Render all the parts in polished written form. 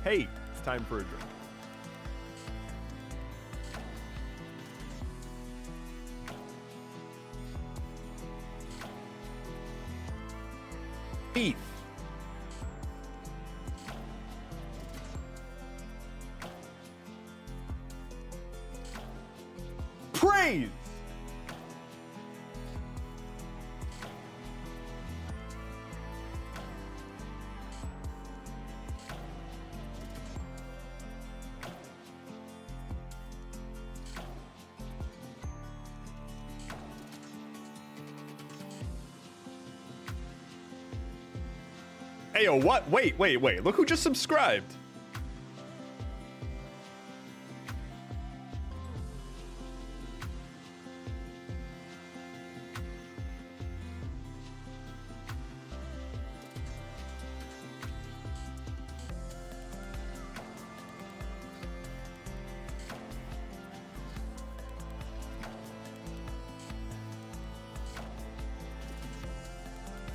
Hey, it's time for a drink. Beef. Praise. Ayo, what? Wait. Look who just subscribed.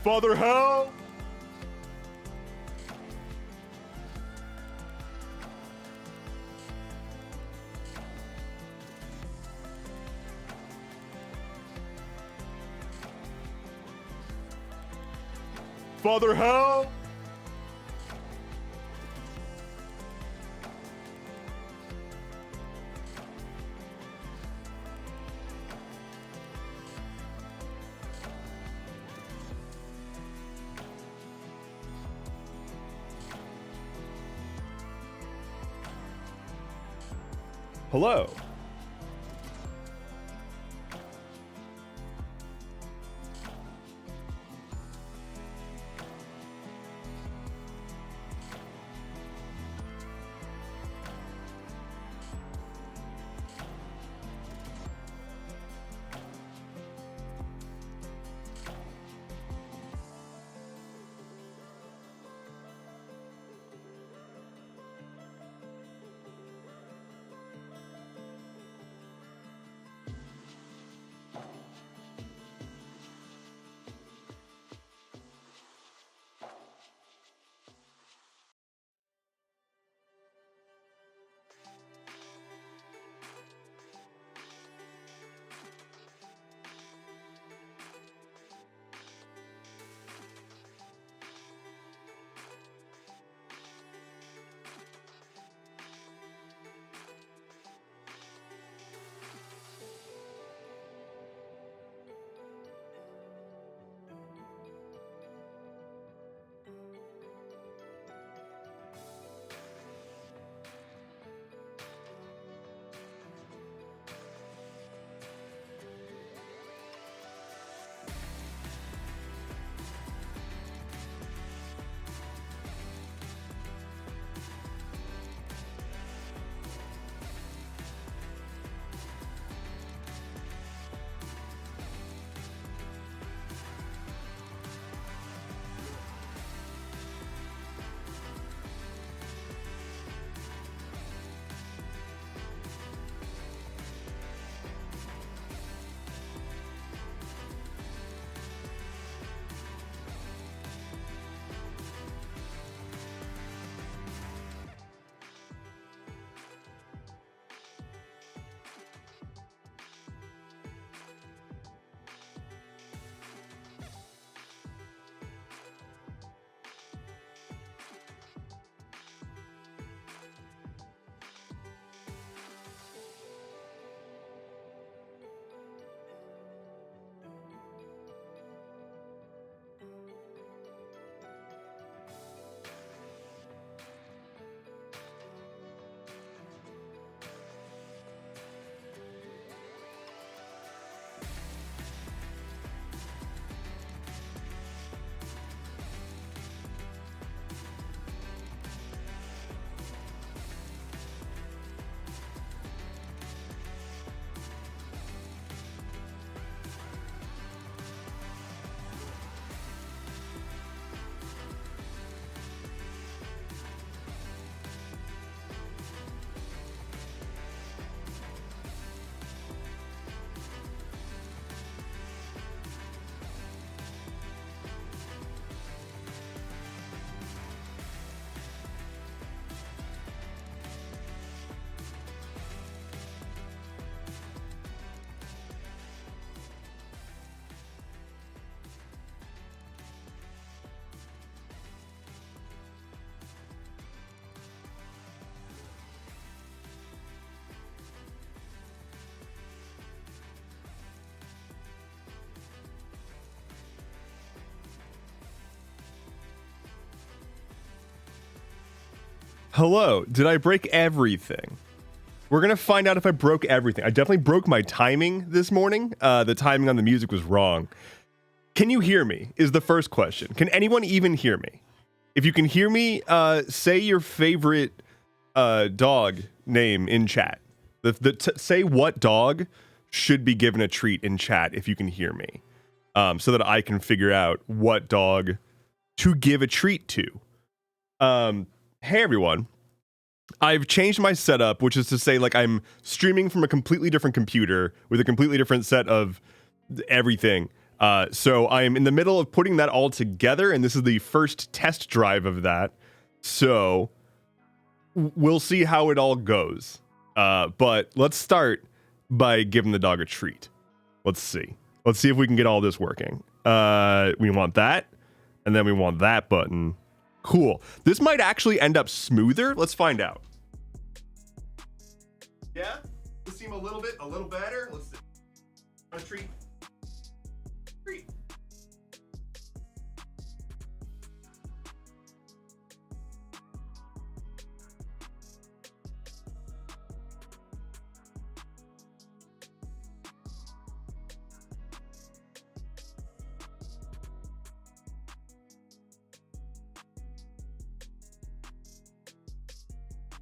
Father Hell. Father Hell. Hello. Hello. Did I break everything? We're gonna find out if I broke everything. I definitely broke my timing this morning. The timing on the music was wrong. Can you hear me? Is the first question. Can anyone even hear me? If you can hear me, say your favorite dog name in chat. Say what dog should be given a treat in chat if you can hear me, so that I can figure out what dog to give a treat to. Hey everyone, I've changed my setup, which is to say, like, I'm streaming from a completely different computer with a completely different set of everything. So I am in the middle of putting that all together, and this is the first test drive of that. So we'll see how it all goes. But let's start by giving the dog a treat. Let's see. Let's see if we can get all this working. We want that, and then we want that button. Cool. This might actually end up smoother. Let's find out. Yeah? This seem a little better? Let's see. A treat. Treat.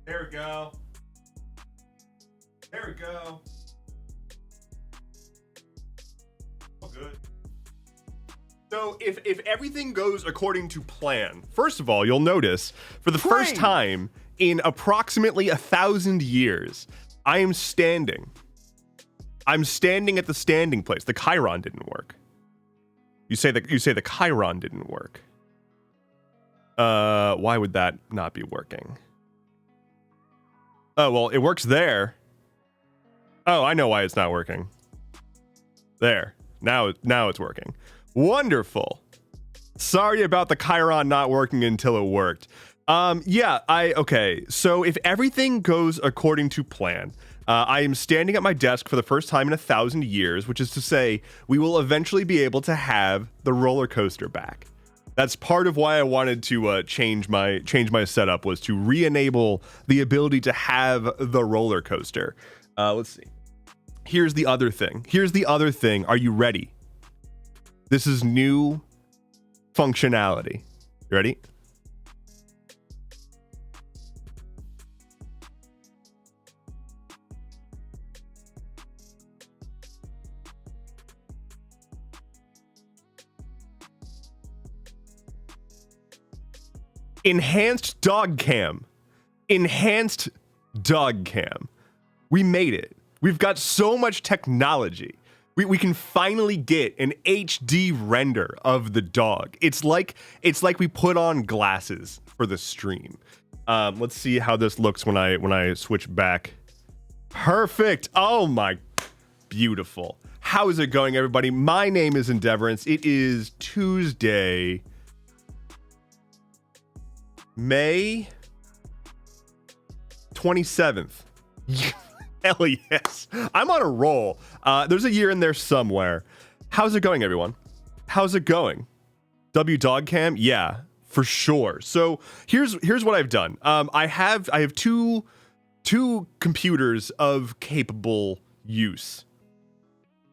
There we go. There we go. Oh, good. So if everything goes according to plan, first of all, you'll notice for the first time in approximately 1,000 years, I am standing. I'm standing at the standing place. The Chiron didn't work. You say the Chiron didn't work. Why would that not be working? Oh, well, it works there. Oh, I know why it's not working. There. Now it's working. Wonderful. Sorry about the Chiron not working until it worked. Okay. So if everything goes according to plan, I am standing at my desk for the first time in 1,000 years, which is to say we will eventually be able to have the roller coaster back. That's part of why I wanted to change my setup, was to re-enable the ability to have the roller coaster. Let's see. Here's the other thing. Are you ready? This is new functionality. You ready? Enhanced dog cam. Enhanced dog cam. We made it. We've got so much technology. We can finally get an HD render of the dog. It's like we put on glasses for the stream. Let's see how this looks when I switch back. Perfect. Oh my, beautiful. How is it going, everybody? My name is Endeavorance. It is Tuesday, May 27th. Hell yes. I'm on a roll. There's a year in there somewhere. How's it going, everyone? How's it going? W dog cam? Yeah, for sure. So here's what I've done. I have two computers of capable use.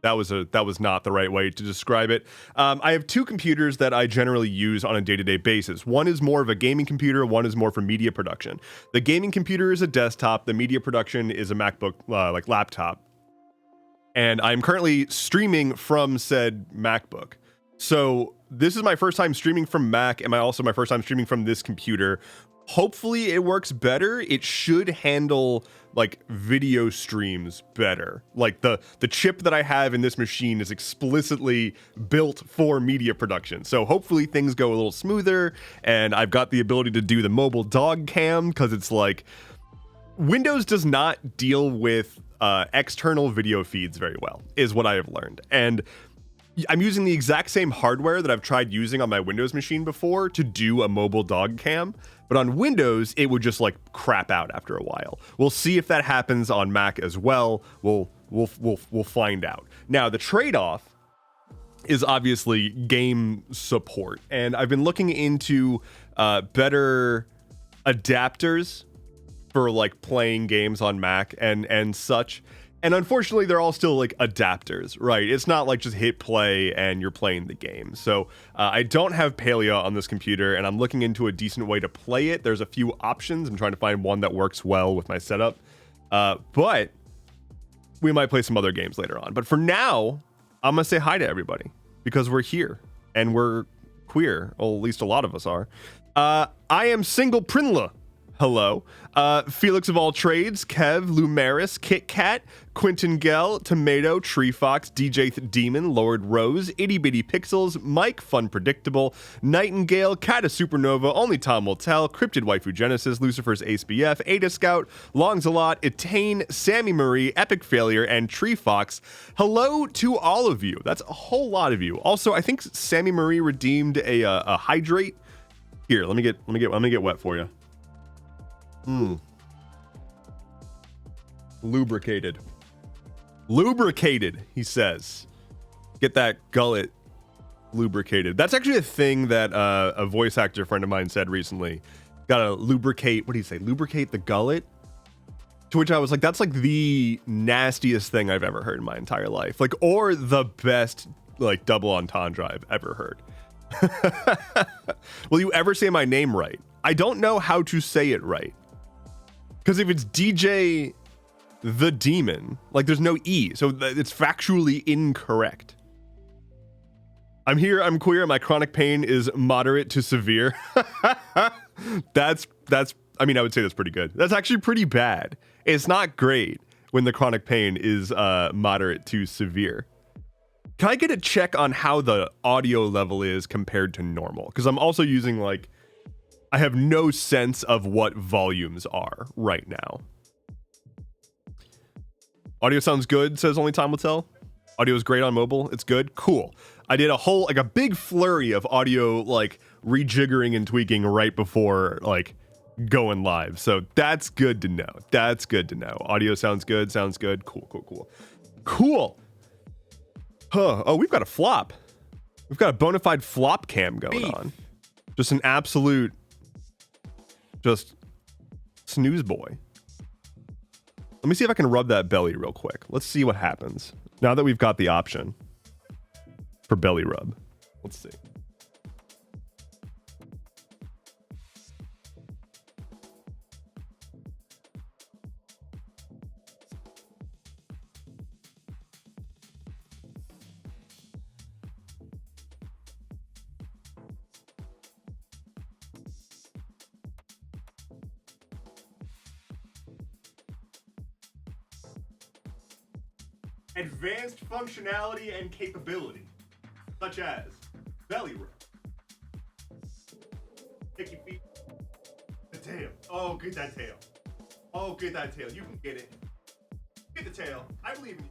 That was not the right way to describe it. I have two computers that I generally use on a day-to-day basis. One is more of a gaming computer, one is more for media production. The gaming computer is a desktop, the media production is a MacBook like laptop. And I'm currently streaming from said MacBook. So this is my first time streaming from Mac, and also my first time streaming from this computer. Hopefully it works better. It should handle like video streams better. Like the chip that I have in this machine is explicitly built for media production. So hopefully things go a little smoother, and I've got the ability to do the mobile dog cam, because it's like Windows does not deal with external video feeds very well, is what I have learned. And I'm using the exact same hardware that I've tried using on my Windows machine before to do a mobile dog cam, but on Windows, it would just like crap out after a while. We'll see if that happens on Mac as well. We'll find out. Now, the trade-off is obviously game support, and I've been looking into better adapters for like playing games on Mac and such. And unfortunately, they're all still like adapters, right? It's not like just hit play and you're playing the game. So I don't have Paleo on this computer, and I'm looking into a decent way to play it. There's a few options. I'm trying to find one that works well with my setup. But we might play some other games later on. But for now, I'm going to say hi to everybody because we're here and we're queer. Well, at least a lot of us are. I am Single Prinla. Hello. Felix of all trades, Kev, Lumeris, Kit Kat, Quentin Gell, Tomato, Tree Fox, DJ Demon, Lord Rose, Itty Bitty Pixels, Mike, Fun Predictable, Nightingale, Cata Supernova, Only Tom Will Tell, Cryptid Waifu Genesis, Lucifer's Ace BF, Ada Scout, Longs a Lot, Etane, Sammy Marie, Epic Failure, and Tree Fox. Hello to all of you. That's a whole lot of you. Also, I think Sammy Marie redeemed a hydrate. Here, let me get wet for you. Lubricated, he says. Get that gullet lubricated. That's actually a thing that a voice actor friend of mine said recently. Gotta lubricate, what do you say? Lubricate the gullet? To which I was like, that's like the nastiest thing I've ever heard in my entire life. Like, or the best like double entendre I've ever heard. Will you ever say my name right? I don't know how to say it right. Because if it's DJ the Demon, like there's no E, so it's factually incorrect. I'm here, I'm queer, my chronic pain is moderate to severe. that's, I mean, I would say that's pretty good. That's actually pretty bad. It's not great when the chronic pain is moderate to severe. Can I get a check on how the audio level is compared to normal? Because I'm also using like, I have no sense of what volumes are right now. Audio sounds good, says Only Time Will Tell. Audio is great on mobile. It's good. Cool. I did a big flurry of audio, like rejiggering and tweaking right before like going live. So that's good to know. That's good to know. Audio sounds good. Sounds good. Cool. Huh. Oh, we've got a flop. We've got a bona fide flop cam going on. Just an absolute just snooze boy. Let me see if I can rub that belly real quick. Let's see what happens now that we've got the option for belly rub. Let's see. Advanced functionality and capability, such as belly rub. Take your feet. The tail. Oh, get that tail. Oh, get that tail. You can get it. Get the tail. I believe in you.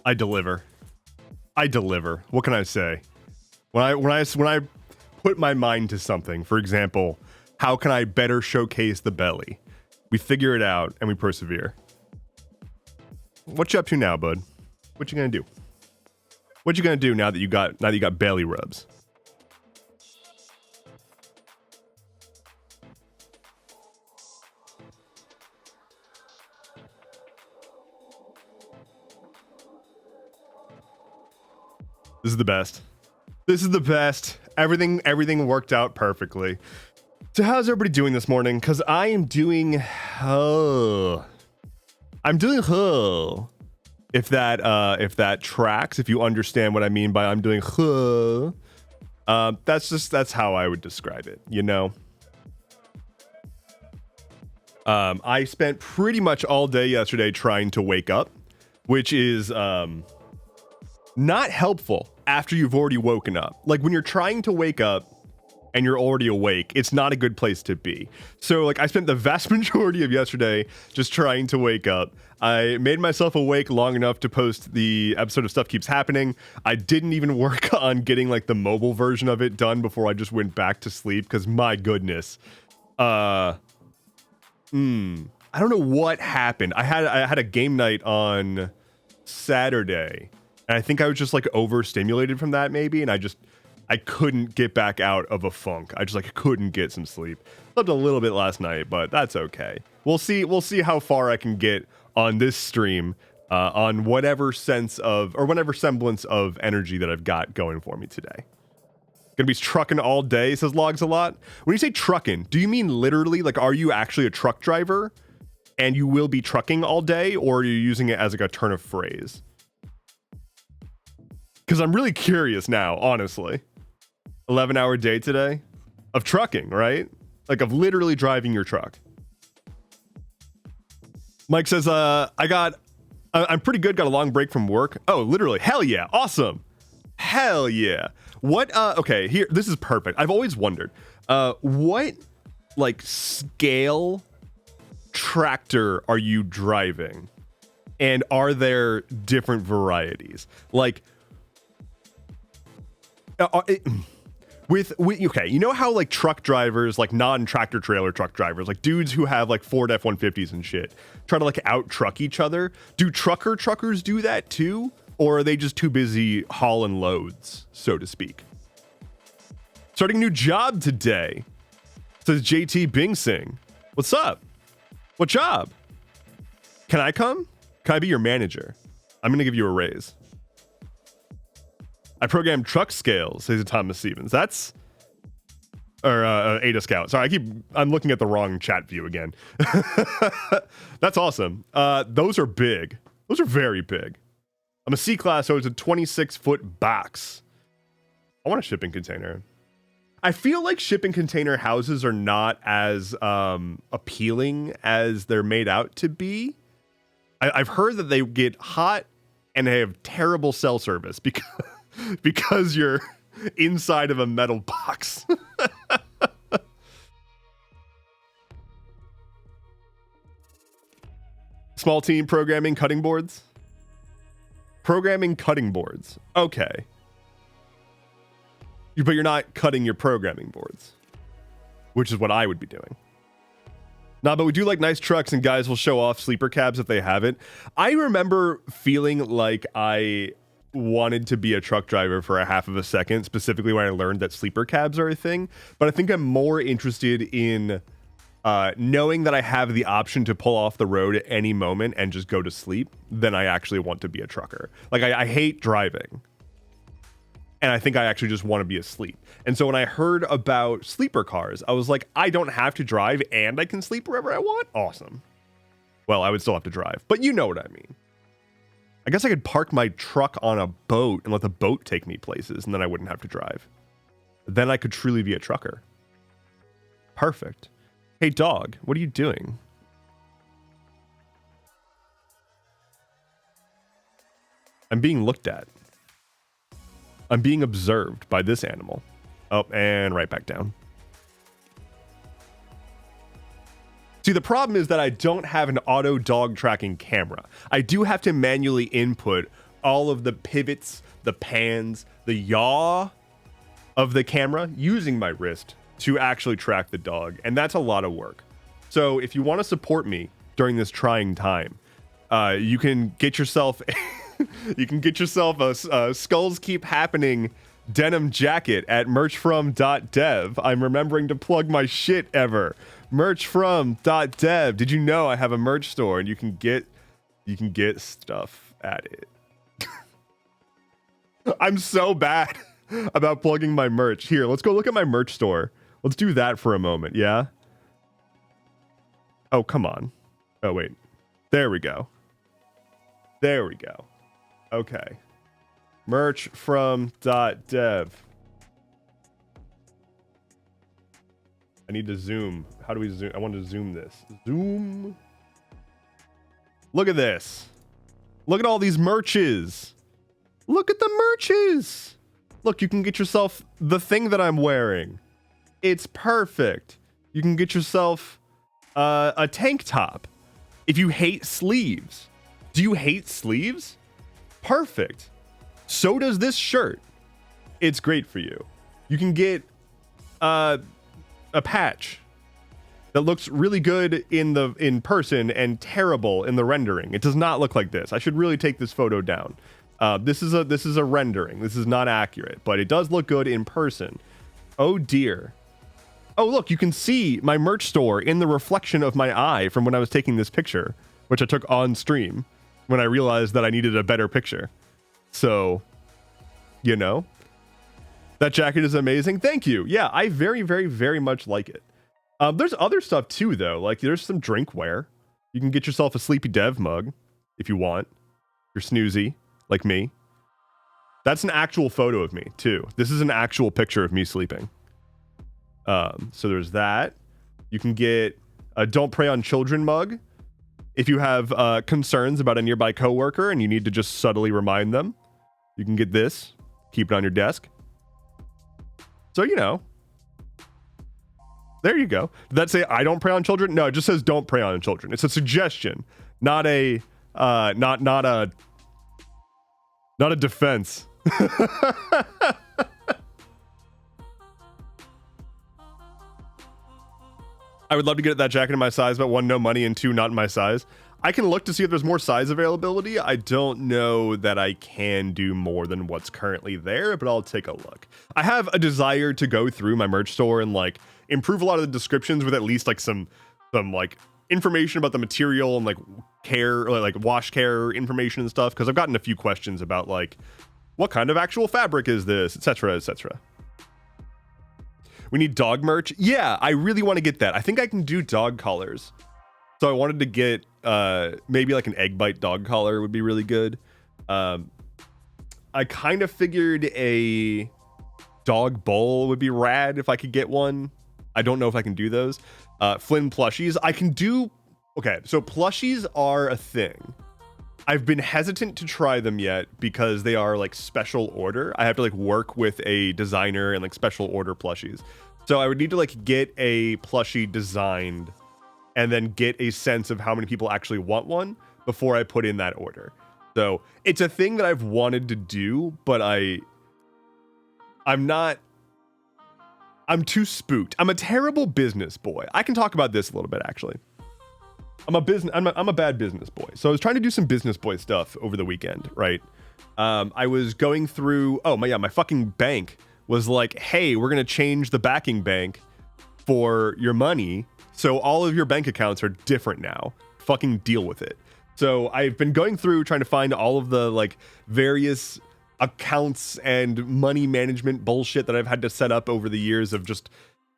I deliver. What can I say? When I put my mind to something, for example, how can I better showcase the belly? We figure it out and we persevere. What you up to now, bud? What you gonna do? What you gonna do now that you got belly rubs? This is the best. This is the best. Everything worked out perfectly. So how's everybody doing this morning? Because I am doing, if that tracks, if you understand what I mean by I'm doing, that's how I would describe it, you know? I spent pretty much all day yesterday trying to wake up, which is, not helpful after you've already woken up. Like when you're trying to wake up and you're already awake, it's not a good place to be. So like I spent the vast majority of yesterday just trying to wake up. I made myself awake long enough to post the episode of Stuff Keeps Happening. I didn't even work on getting like the mobile version of it done before I just went back to sleep, because my goodness. I don't know what happened. I had a game night on Saturday, and I think I was just like overstimulated from that maybe, and I couldn't get back out of a funk. I just like couldn't get some sleep. Slept a little bit last night, but that's okay. We'll see how far I can get on this stream, on whatever sense of, or whatever semblance of energy that I've got going for me today. Gonna be trucking all day, says Logs a lot. When you say trucking, do you mean literally, like, are you actually a truck driver and you will be trucking all day, or are you using it as like a turn of phrase? Because I'm really curious now, honestly. 11-hour day today of trucking, right? Like of literally driving your truck. Mike says, I'm pretty good. Got a long break from work. Oh, literally. Hell yeah. Awesome. Hell yeah. What, okay, here, this is perfect. I've always wondered, what like scale tractor are you driving? And are there different varieties? Like, okay, you know how like truck drivers, like non-tractor trailer truck drivers, like dudes who have like Ford F-150s and shit, try to like out truck each other. Do truckers do that too? Or are they just too busy hauling loads, so to speak? Starting a new job today, says JT Bing Sing. What's up? What job? Can I come? Can I be your manager? I'm going to give you a raise. I program truck scales, says Thomas Stevens. That's... Or Ada Scout. Sorry, I'm looking at the wrong chat view again. That's awesome. Those are big. Those are very big. I'm a C-class, so it's a 26-foot box. I want a shipping container. I feel like shipping container houses are not as appealing as they're made out to be. I've heard that they get hot and they have terrible cell service because you're inside of a metal box. Small team programming cutting boards. Programming cutting boards. Okay. But you're not cutting your programming boards, which is what I would be doing. Nah, but we do like nice trucks, and guys will show off sleeper cabs if they have it. I remember feeling like I wanted to be a truck driver for a half of a second, specifically when I learned that sleeper cabs are a thing. But I think I'm more interested in knowing that I have the option to pull off the road at any moment and just go to sleep than I actually want to be a trucker. Like, I hate driving. And I think I actually just want to be asleep. And so when I heard about sleeper cars, I was like, I don't have to drive and I can sleep wherever I want? Awesome. Well, I would still have to drive, but you know what I mean. I guess I could park my truck on a boat and let the boat take me places, and then I wouldn't have to drive. Then I could truly be a trucker. Perfect. Hey, dog, what are you doing? I'm being looked at. I'm being observed by this animal. Oh, and right back down. See, the problem is that I don't have an auto dog tracking camera. I do have to manually input all of the pivots, the pans, the yaw of the camera using my wrist to actually track the dog, and that's a lot of work. So if you want to support me during this trying time, you can get yourself a Skulls Keep Happening denim jacket at merchfrom.dev. I'm remembering to plug my shit ever. Merchfrom.dev. Did you know I have a merch store and you can get stuff at it? I'm so bad about plugging my merch. Here, let's go look at my merch store. Let's do that for a moment, yeah? Oh, come on. Oh, wait. There we go. There we go. Okay. Merch from .dev. I need to zoom. How do we zoom? I want to zoom this. Zoom. Look at this. Look at all these merches. Look at the merches. Look, you can get yourself the thing that I'm wearing. It's perfect. You can get yourself a tank top. If you hate sleeves, do you hate sleeves? Perfect. So does this shirt. It's great for you. You can get a patch that looks really good in person and terrible in the rendering. It does not look like this. I should really take this photo down. This is a rendering. This is not accurate, but it does look good in person. Oh dear. Oh look, you can see my merch store in the reflection of my eye from when I was taking this picture, which I took on stream when I realized that I needed a better picture. So, you know, that jacket is amazing. Thank you. Yeah, I very, very, very much like it. There's other stuff too, though. Like there's some drinkware. You can get yourself a Sleepy Dev mug if you want. You're snoozy like me. That's an actual photo of me too. This is an actual picture of me sleeping. So there's that. You can get a Don't Prey on Children mug if you have concerns about a nearby coworker and you need to just subtly remind them. You can get this. Keep it on your desk. So, you know. There you go. Did that say I don't prey on children? No, it just says don't prey on children. It's a suggestion, not a not a defense. I would love to get that jacket in my size, but one, no money, and two, not in my size. I can look to see if there's more size availability. I don't know that I can do more than what's currently there, but I'll take a look. I have a desire to go through my merch store and like improve a lot of the descriptions with at least like some like information about the material and like care, or like wash care information and stuff. Cause I've gotten a few questions about like, what kind of actual fabric is this, etc., etc. We need dog merch. Yeah, I really want to get that. I think I can do dog collars. So I wanted to get maybe like an egg bite dog collar would be really good. I kind of figured a dog bowl would be rad if I could get one. I don't know if I can do those. Flynn plushies. I can do... Okay, so plushies are a thing. I've been hesitant to try them yet because they are like special order. I have to like work with a designer and like special order plushies. So I would need to like get a plushie designed and then get a sense of how many people actually want one before I put in that order. So it's a thing that I've wanted to do, but I'm too spooked. I'm a terrible business boy. I can talk about this a little bit actually. I'm a bad business boy. So I was trying to do some business boy stuff over the weekend, right? I was going through, my fucking bank was like, hey, we're going to change the backing bank for your money. So all of your bank accounts are different now. Fucking deal with it. So I've been going through trying to find all of the like various accounts and money management bullshit that I've had to set up over the years of just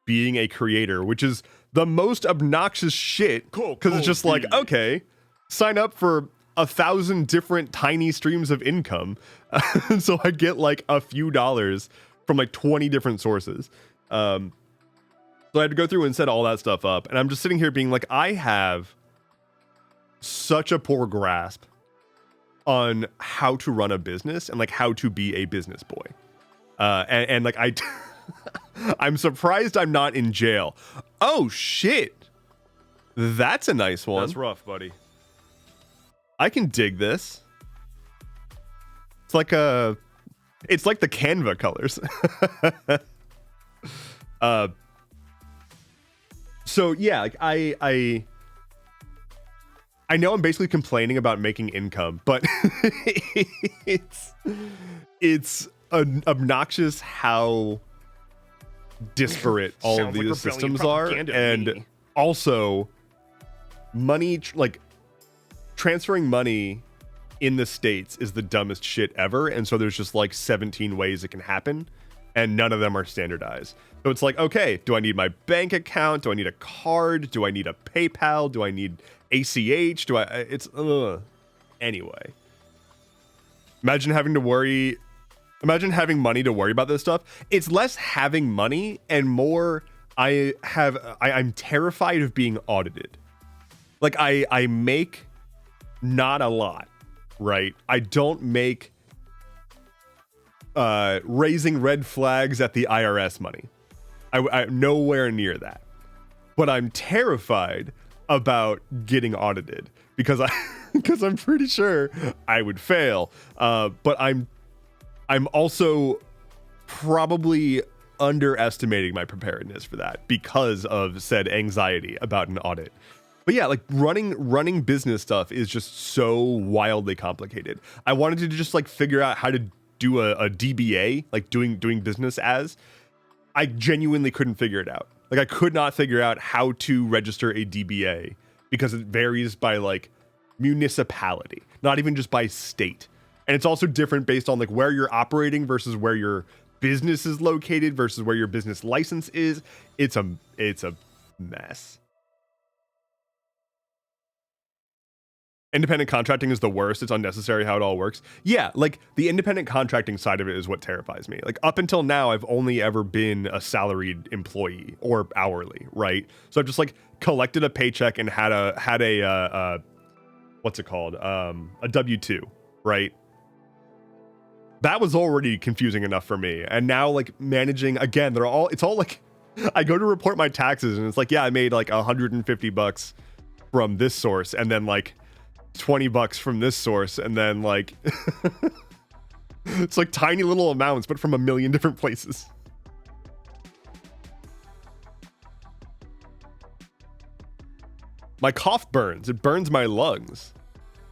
being a creator, which is the most obnoxious shit. Because it's just like, okay, sign up for 1,000 different tiny streams of income. So I get like a few dollars from like 20 different sources. So I had to go through and set all that stuff up. And I'm just sitting here being like, I have such a poor grasp on how to run a business and like how to be a business boy. And like I'm surprised I'm not in jail. Oh shit. That's a nice one. That's rough, buddy. I can dig this. It's like the Canva colors. So yeah, like I know I'm basically complaining about making income, but it's obnoxious how disparate all of these systems are, and also money, like transferring money in the States is the dumbest shit ever, and so there's just like 17 ways it can happen, and none of them are standardized. So it's like, okay, do I need my bank account? Do I need a card? Do I need a PayPal? Do I need ACH? Anyway. Imagine having money to worry about this stuff. It's less having money and more I'm terrified of being audited. Like I make not a lot, right? I don't make raising red flags at the IRS money. I'm nowhere near that. But I'm terrified about getting audited because I'm pretty sure I would fail. But I'm also probably underestimating my preparedness for that because of said anxiety about an audit. But yeah, like running business stuff is just so wildly complicated. I wanted to just like figure out how to do a DBA, like doing business as. I genuinely couldn't figure it out. Like I could not figure out how to register a DBA because it varies by like municipality, not even just by state. And it's also different based on like where you're operating versus where your business is located versus where your business license is. It's a mess. Independent contracting is the worst. It's unnecessary how it all works. Yeah, like the independent contracting side of it is what terrifies me. Like up until now, I've only ever been a salaried employee or hourly, right? So I've just like collected a paycheck and had a what's it called? A W-2, right? That was already confusing enough for me. And now like managing, again, it's all like, I go to report my taxes and it's like, yeah, I made like $150 from this source and then like $20 from this source, and then like it's like tiny little amounts but from a million different places. My cough burns. It burns my lungs.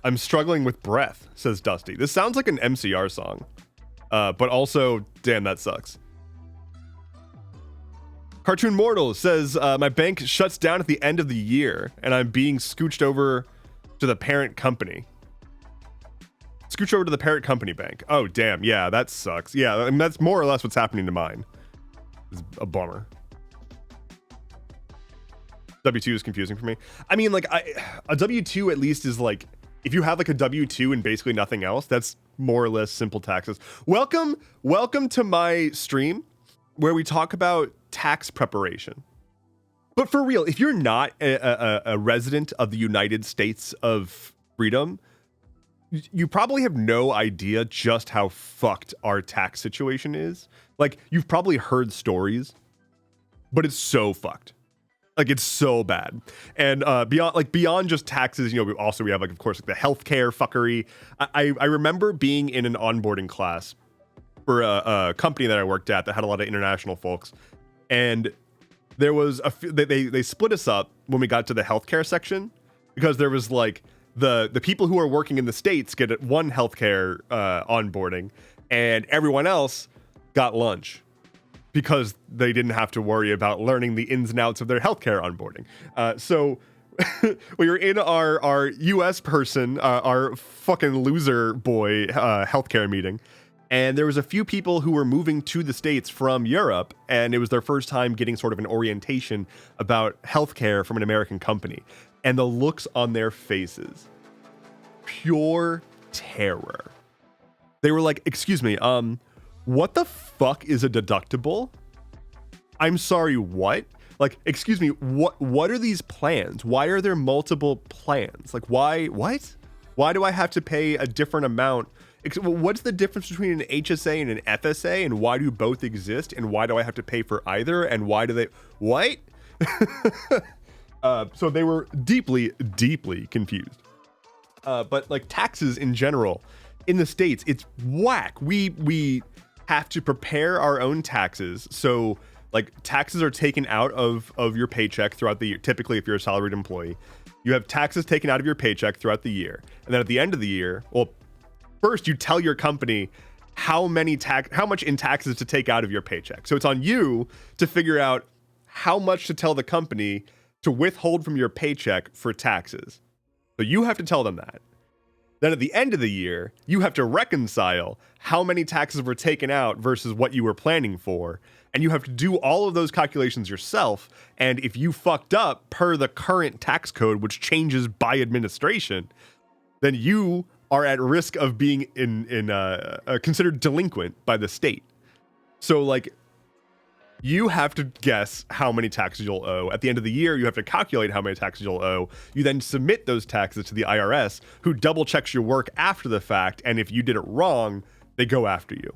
I'm struggling with breath, says Dusty. This sounds like an MCR song, but also damn, that sucks. Cartoon Mortal says my bank shuts down at the end of the year and I'm being scooched over to the parent company. Scooch over to the parent company bank. Oh, damn. Yeah, that sucks. Yeah, I mean, that's more or less what's happening to mine. It's a bummer. W-2 is confusing for me. I mean, like, a W-2 at least is like, if you have like a W-2 and basically nothing else, that's more or less simple taxes. Welcome to my stream where we talk about tax preparation. But for real, if you're not a resident of the United States of Freedom, you probably have no idea just how fucked our tax situation is. Like, you've probably heard stories, but it's so fucked. Like, it's so bad. And beyond just taxes, you know, we have like, of course, like the healthcare fuckery. I remember being in an onboarding class for a company that I worked at that had a lot of international folks, and there was they split us up when we got to the healthcare section because there was like the people who are working in the States get one healthcare onboarding and everyone else got lunch because they didn't have to worry about learning the ins and outs of their healthcare onboarding. So we were in our US person, our fucking loser boy healthcare meeting. And there was a few people who were moving to the States from Europe, and it was their first time getting sort of an orientation about healthcare from an American company. And the looks on their faces, pure terror. They were like, excuse me, what the fuck is a deductible? I'm sorry, what? Like, excuse me, what are these plans? Why are there multiple plans? Like, what? Why do I have to pay a different amount? What's the difference between an HSA and an FSA, and why do both exist, and why do I have to pay for either, and why do they, what? So they were deeply confused. But like taxes in general, in the States, it's whack. We have to prepare our own taxes. So like taxes are taken out of your paycheck throughout the year. Typically, if you're a salaried employee, you have taxes taken out of your paycheck throughout the year. And then at the end of the year, well, first, you tell your company how much in taxes to take out of your paycheck. So it's on you to figure out how much to tell the company to withhold from your paycheck for taxes. So you have to tell them that. Then at the end of the year, you have to reconcile how many taxes were taken out versus what you were planning for. And you have to do all of those calculations yourself. And if you fucked up per the current tax code, which changes by administration, then you are at risk of being considered delinquent by the state. So like, you have to guess how many taxes you'll owe. At the end of the year, you have to calculate how many taxes you'll owe. You then submit those taxes to the IRS, who double checks your work after the fact. And if you did it wrong, they go after you.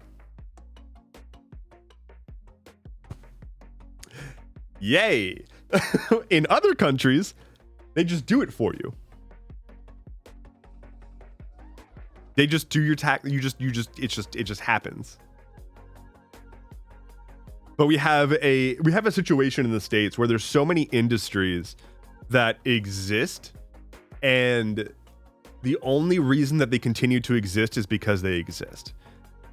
Yay. In other countries, they just do it for you. They just do your tax. It just happens. But we have a situation in the States where there's so many industries that exist, and the only reason that they continue to exist is because they exist.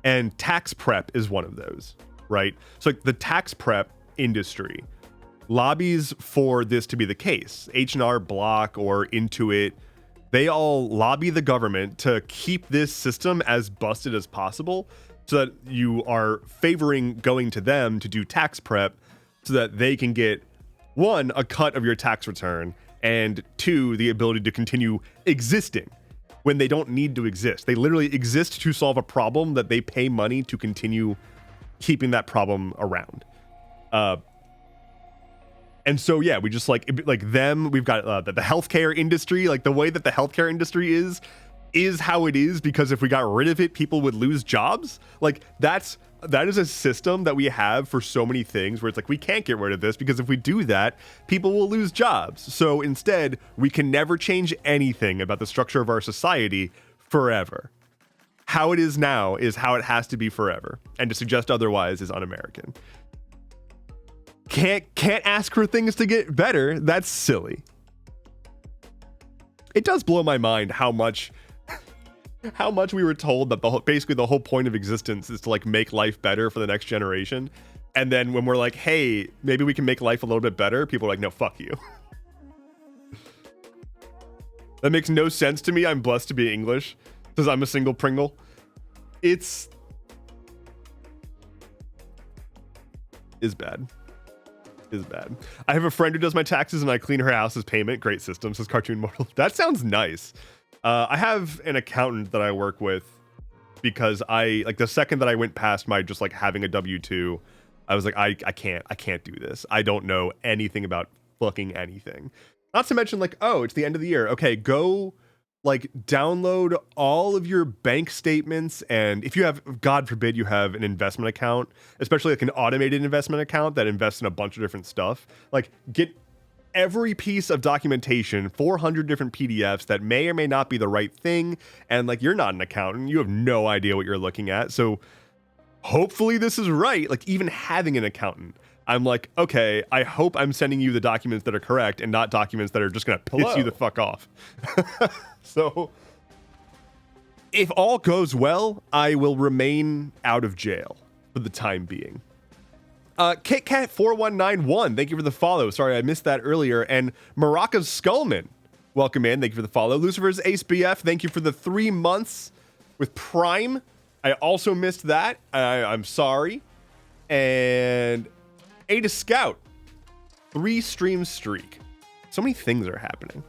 And tax prep is one of those, right? So like the tax prep industry lobbies for this to be the case. H&R Block or Intuit, they all lobby the government to keep this system as busted as possible, so that you are favoring going to them to do tax prep so that they can get, one, a cut of your tax return, and two, the ability to continue existing when they don't need to exist. They literally exist to solve a problem that they pay money to continue keeping that problem around. And so, yeah, we just like them. We've got the healthcare industry. Like the way that the healthcare industry is how it is because if we got rid of it, people would lose jobs. Like that is a system that we have for so many things where it's like we can't get rid of this because if we do that, people will lose jobs. So instead, we can never change anything about the structure of our society forever. How it is now is how it has to be forever, and to suggest otherwise is un-American. Can't ask for things to get better. That's silly. It does blow my mind how much we were told that basically the whole point of existence is to like make life better for the next generation. And then when we're like, hey, maybe we can make life a little bit better, people are like, no, fuck you. That makes no sense to me. I'm blessed to be English because I'm a single Pringle. Is bad. Is bad. I have a friend who does my taxes and I clean her house as payment. Great system, says Cartoon Mortal. That sounds nice. I have an accountant that I work with because the second that I went past my just like having a W-2, I was like, I can't do this. I don't know anything about fucking anything. Not to mention like, oh, it's the end of the year. Okay, go like download all of your bank statements, and if you have, God forbid, you have an investment account, especially like an automated investment account that invests in a bunch of different stuff, like get every piece of documentation, 400 different PDFs that may or may not be the right thing, and like you're not an accountant, you have no idea what you're looking at, so hopefully this is right. Like even having an accountant, I'm like, okay, I hope I'm sending you the documents that are correct and not documents that are just gonna piss you the fuck off. So if all goes well, I will remain out of jail for the time being. KitKat4191, thank you for the follow. Sorry, I missed that earlier. And Maracas Skullman, welcome in. Thank you for the follow. Lucifer's Ace BF, thank you for the 3 months with Prime. I also missed that. I'm sorry. And Ada Scout, 3 stream streak. So many things are happening.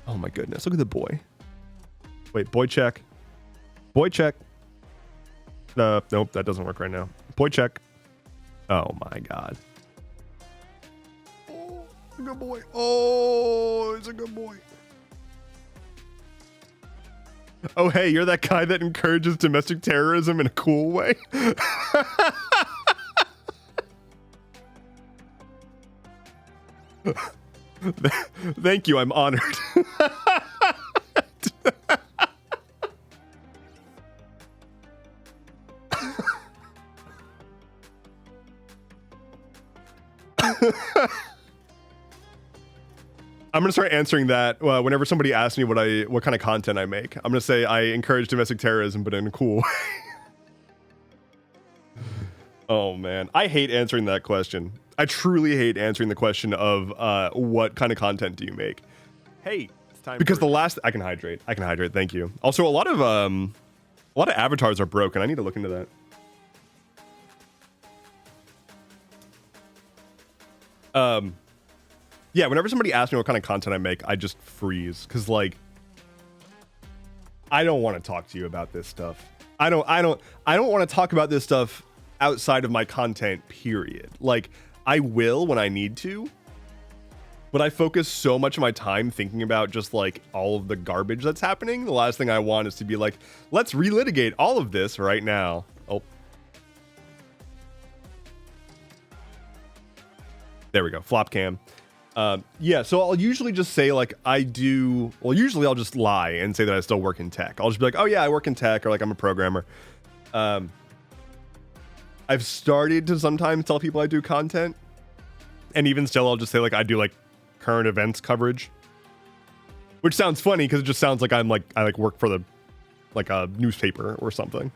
Oh my goodness, look at the boy. Wait, boy check. Boy check. Nope, that doesn't work right now. Boy check. Oh my god. Oh, it's a good boy. Oh, it's a good boy. Oh, hey, you're that guy that encourages domestic terrorism in a cool way? Thank you, I'm honored. I'm gonna start answering that whenever somebody asks me what kind of content I make. I'm gonna say I encourage domestic terrorism, but in a cool way. Oh man, I hate answering that question. I truly hate answering the question of what kind of content do you make? Hey, it's time because I can hydrate. Thank you. Also, a lot of avatars are broken. I need to look into that. Yeah, whenever somebody asks me what kind of content I make, I just freeze because like I don't want to talk to you about this stuff. I don't want to talk about this stuff outside of my content, period. Like I will when I need to, but I focus so much of my time thinking about just like all of the garbage that's happening. The last thing I want is to be like, let's relitigate all of this right now. Oh. There we go. Flop cam. Yeah, so I'll usually just say like usually I'll just lie and say that I still work in tech. I'll just be like, oh yeah, I work in tech, or like I'm a programmer. I've started to sometimes tell people I do content, and even still I'll just say like I do like current events coverage, which sounds funny because it just sounds like I work for a newspaper or something.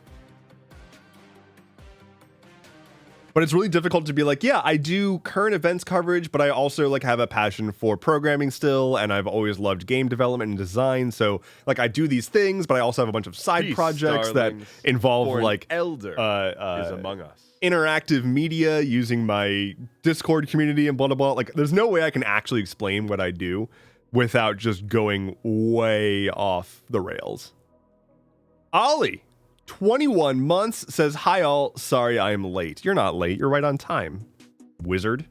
But it's really difficult to be like, yeah, I do current events coverage, but I also like have a passion for programming still, and I've always loved game development and design. So like I do these things, but I also have a bunch of side projects that involve like elder is among us. Interactive media using my Discord community and blah blah blah. Like there's no way I can actually explain what I do without just going way off the rails. Ollie, 21 months, says, hi all, sorry I am late. You're not late, you're right on time. Wizard.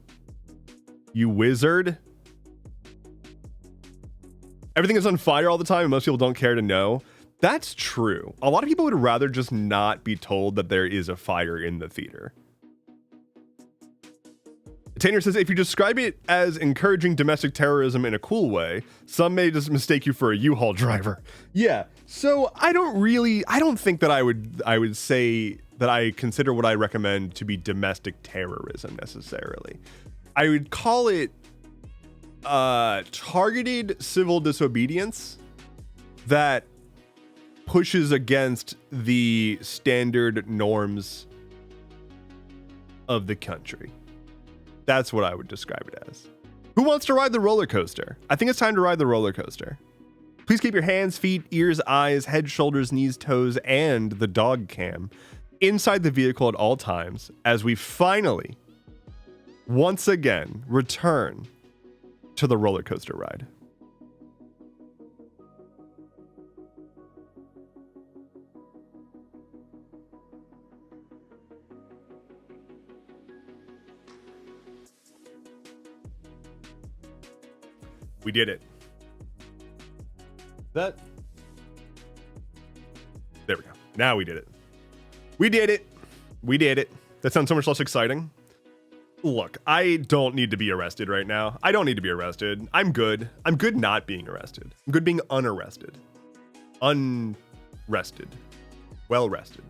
You wizard. Everything is on fire all the time and most people don't care to know. That's true. A lot of people would rather just not be told that there is a fire in the theater. Tanner says, if you describe it as encouraging domestic terrorism in a cool way, some may just mistake you for a U-Haul driver. Yeah, so I don't think that I would say that I consider what I recommend to be domestic terrorism necessarily. I would call it targeted civil disobedience that pushes against the standard norms of the country. That's what I would describe it as. Who wants to ride the roller coaster? I think it's time to ride the roller coaster. Please keep your hands, feet, ears, eyes, head, shoulders, knees, toes, and the dog cam inside the vehicle at all times as we finally, once again, return to the roller coaster ride. We did it. There we go. Now we did it. We did it. We did it. That sounds so much less exciting. Look, I don't need to be arrested right now. I don't need to be arrested. I'm good. I'm good not being arrested. I'm good being unarrested. Unrested. Well rested.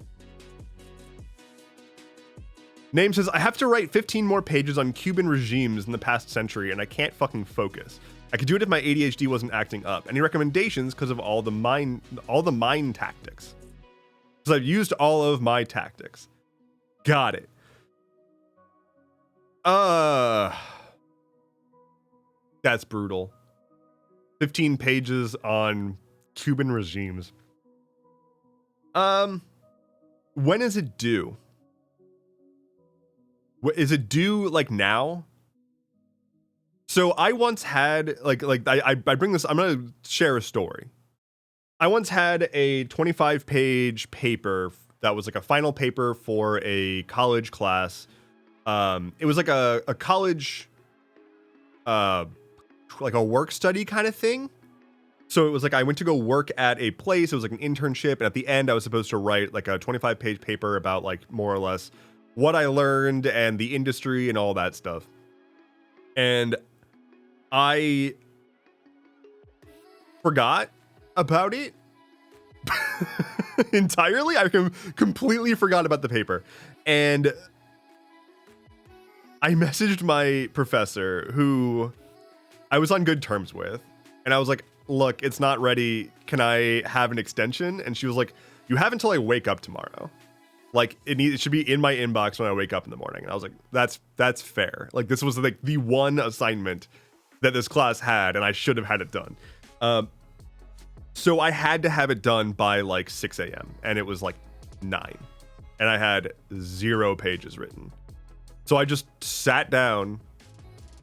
Name says, I have to write 15 more pages on Cuban regimes in the past century and I can't fucking focus. I could do it if my ADHD wasn't acting up. Any recommendations because of all the mind tactics? Because I've used all of my tactics. Got it. That's brutal. 15 pages on Cuban regimes. When is it due? Is it due like now? So I once had I bring this, I'm gonna share a story. I once had a 25-page paper that was like a final paper for a college class. It was like a college, like a work study kind of thing. So it was like I went to go work at a place. It was like an internship, and at the end I was supposed to write like a 25-page paper about like more or less what I learned and the industry and all that stuff. And I forgot about it entirely. I completely forgot about the paper. And I messaged my professor, who I was on good terms with, and I was like, look, it's not ready. Can I have an extension? And she was like, you have until I wake up tomorrow. Like it should be in my inbox when I wake up in the morning. And I was like, that's fair. Like this was like the one assignment that this class had, and I should have had it done. So I had to have it done by like 6 a.m. and it was like 9, and I had 0 pages written. So I just sat down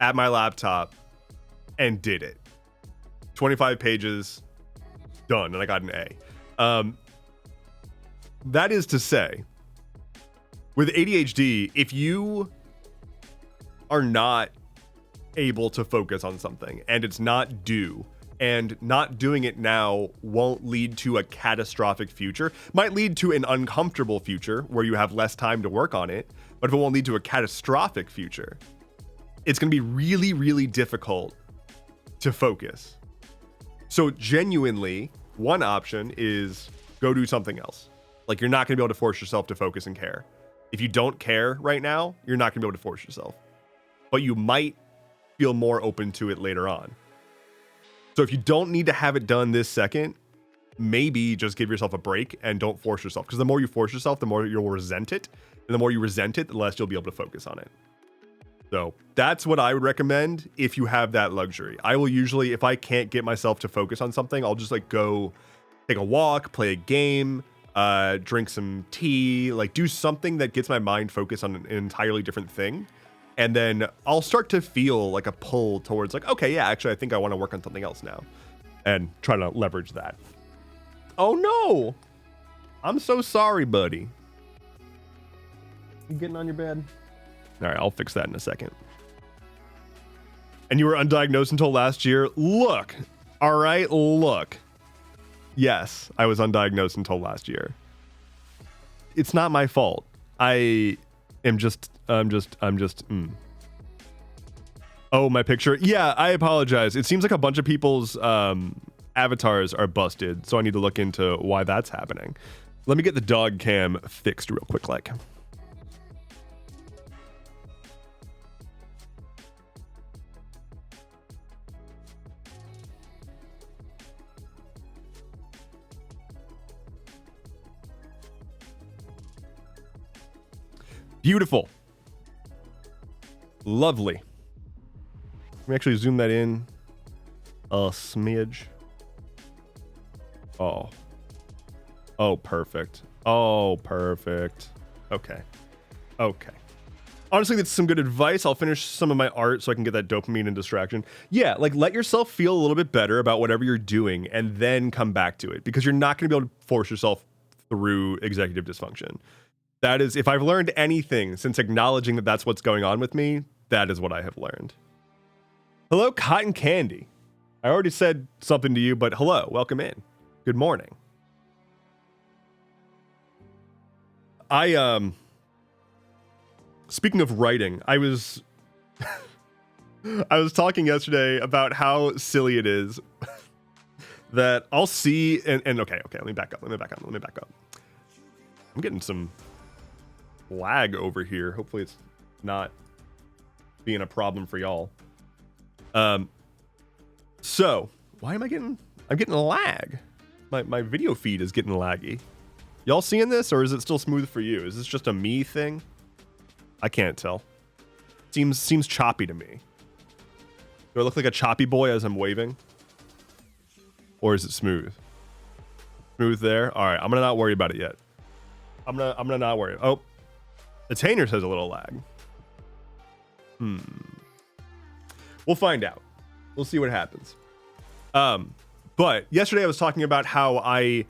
at my laptop and did it. 25 pages, done, and I got an A. That is to say, with ADHD, if you are not able to focus on something and it's not due, and not doing it now won't lead to a catastrophic future, might lead to an uncomfortable future where you have less time to work on it, but if it won't lead to a catastrophic future, it's going to be really, really difficult to focus. So genuinely, one option is go do something else. Like, you're not going to be able to force yourself to focus and care. If you don't care right now, you're not going to be able to force yourself. But you might feel more open to it later on. So if you don't need to have it done this second, maybe just give yourself a break and don't force yourself. Because the more you force yourself, the more you'll resent it. And the more you resent it, the less you'll be able to focus on it. So that's what I would recommend if you have that luxury. I will usually, if I can't get myself to focus on something, I'll just like go take a walk, play a game, drink some tea, like do something that gets my mind focused on an entirely different thing. And then I'll start to feel like a pull towards like, okay, yeah, actually, I think I want to work on something else now and try to leverage that. Oh no, I'm so sorry, buddy. You getting on your bed? All right, I'll fix that in a second. And you were undiagnosed until last year? Look, all right, look. Yes, I was undiagnosed until last year. It's not my fault. I'm just. Oh, my picture. Yeah, I apologize. It seems like a bunch of people's avatars are busted, so I need to look into why that's happening. Let me get the dog cam fixed real quick, like. Beautiful. Lovely. Let me actually zoom that in a smidge. Oh. Oh, perfect. Oh, perfect. Okay. Okay. Honestly, that's some good advice. I'll finish some of my art so I can get that dopamine and distraction. Yeah, like let yourself feel a little bit better about whatever you're doing and then come back to it, because you're not going to be able to force yourself through executive dysfunction. That is, if I've learned anything since acknowledging that that's what's going on with me, that is what I have learned. Hello, Cotton Candy. I already said something to you, but hello, welcome in. Good morning. Speaking of writing, I was talking yesterday about how silly it is that I'll see, and okay, let me back up. I'm getting some lag over here. Hopefully it's not being a problem for y'all. So why am I'm getting a lag. My video feed is getting laggy. Y'all seeing this, or is it still smooth for you? Is this just a me thing? I can't tell. Seems choppy to me. Do I look like a choppy boy as I'm waving? Or is it smooth? Smooth there? All right, I'm gonna not worry about it yet. I'm gonna not worry. Oh, the Tainer says a little lag. We'll find out. We'll see what happens. But yesterday I was talking about how I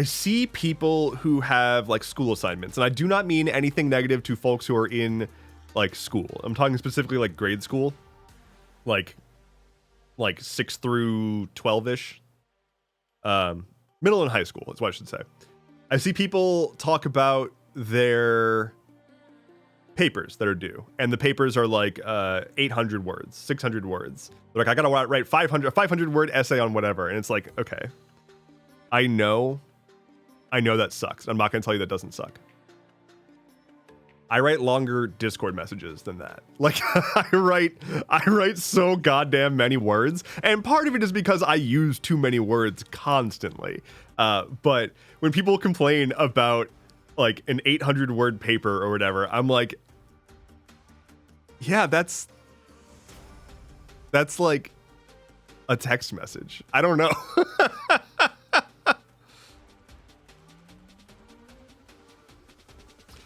see people who have like school assignments, and I do not mean anything negative to folks who are in like school. I'm talking specifically like grade school, like 6 through 12-ish. Middle and high school is what I should say. I see people talk about their papers that are due, and the papers are like 800 words, 600 words. They're like, I gotta write 500 word essay on whatever, and it's like, okay, I know that sucks. I'm not gonna tell you that doesn't suck. I write longer Discord messages than that. Like I write so goddamn many words, and part of it is because I use too many words constantly. But when people complain about like an 800 word paper or whatever, I'm like, yeah, that's like a text message. I don't know.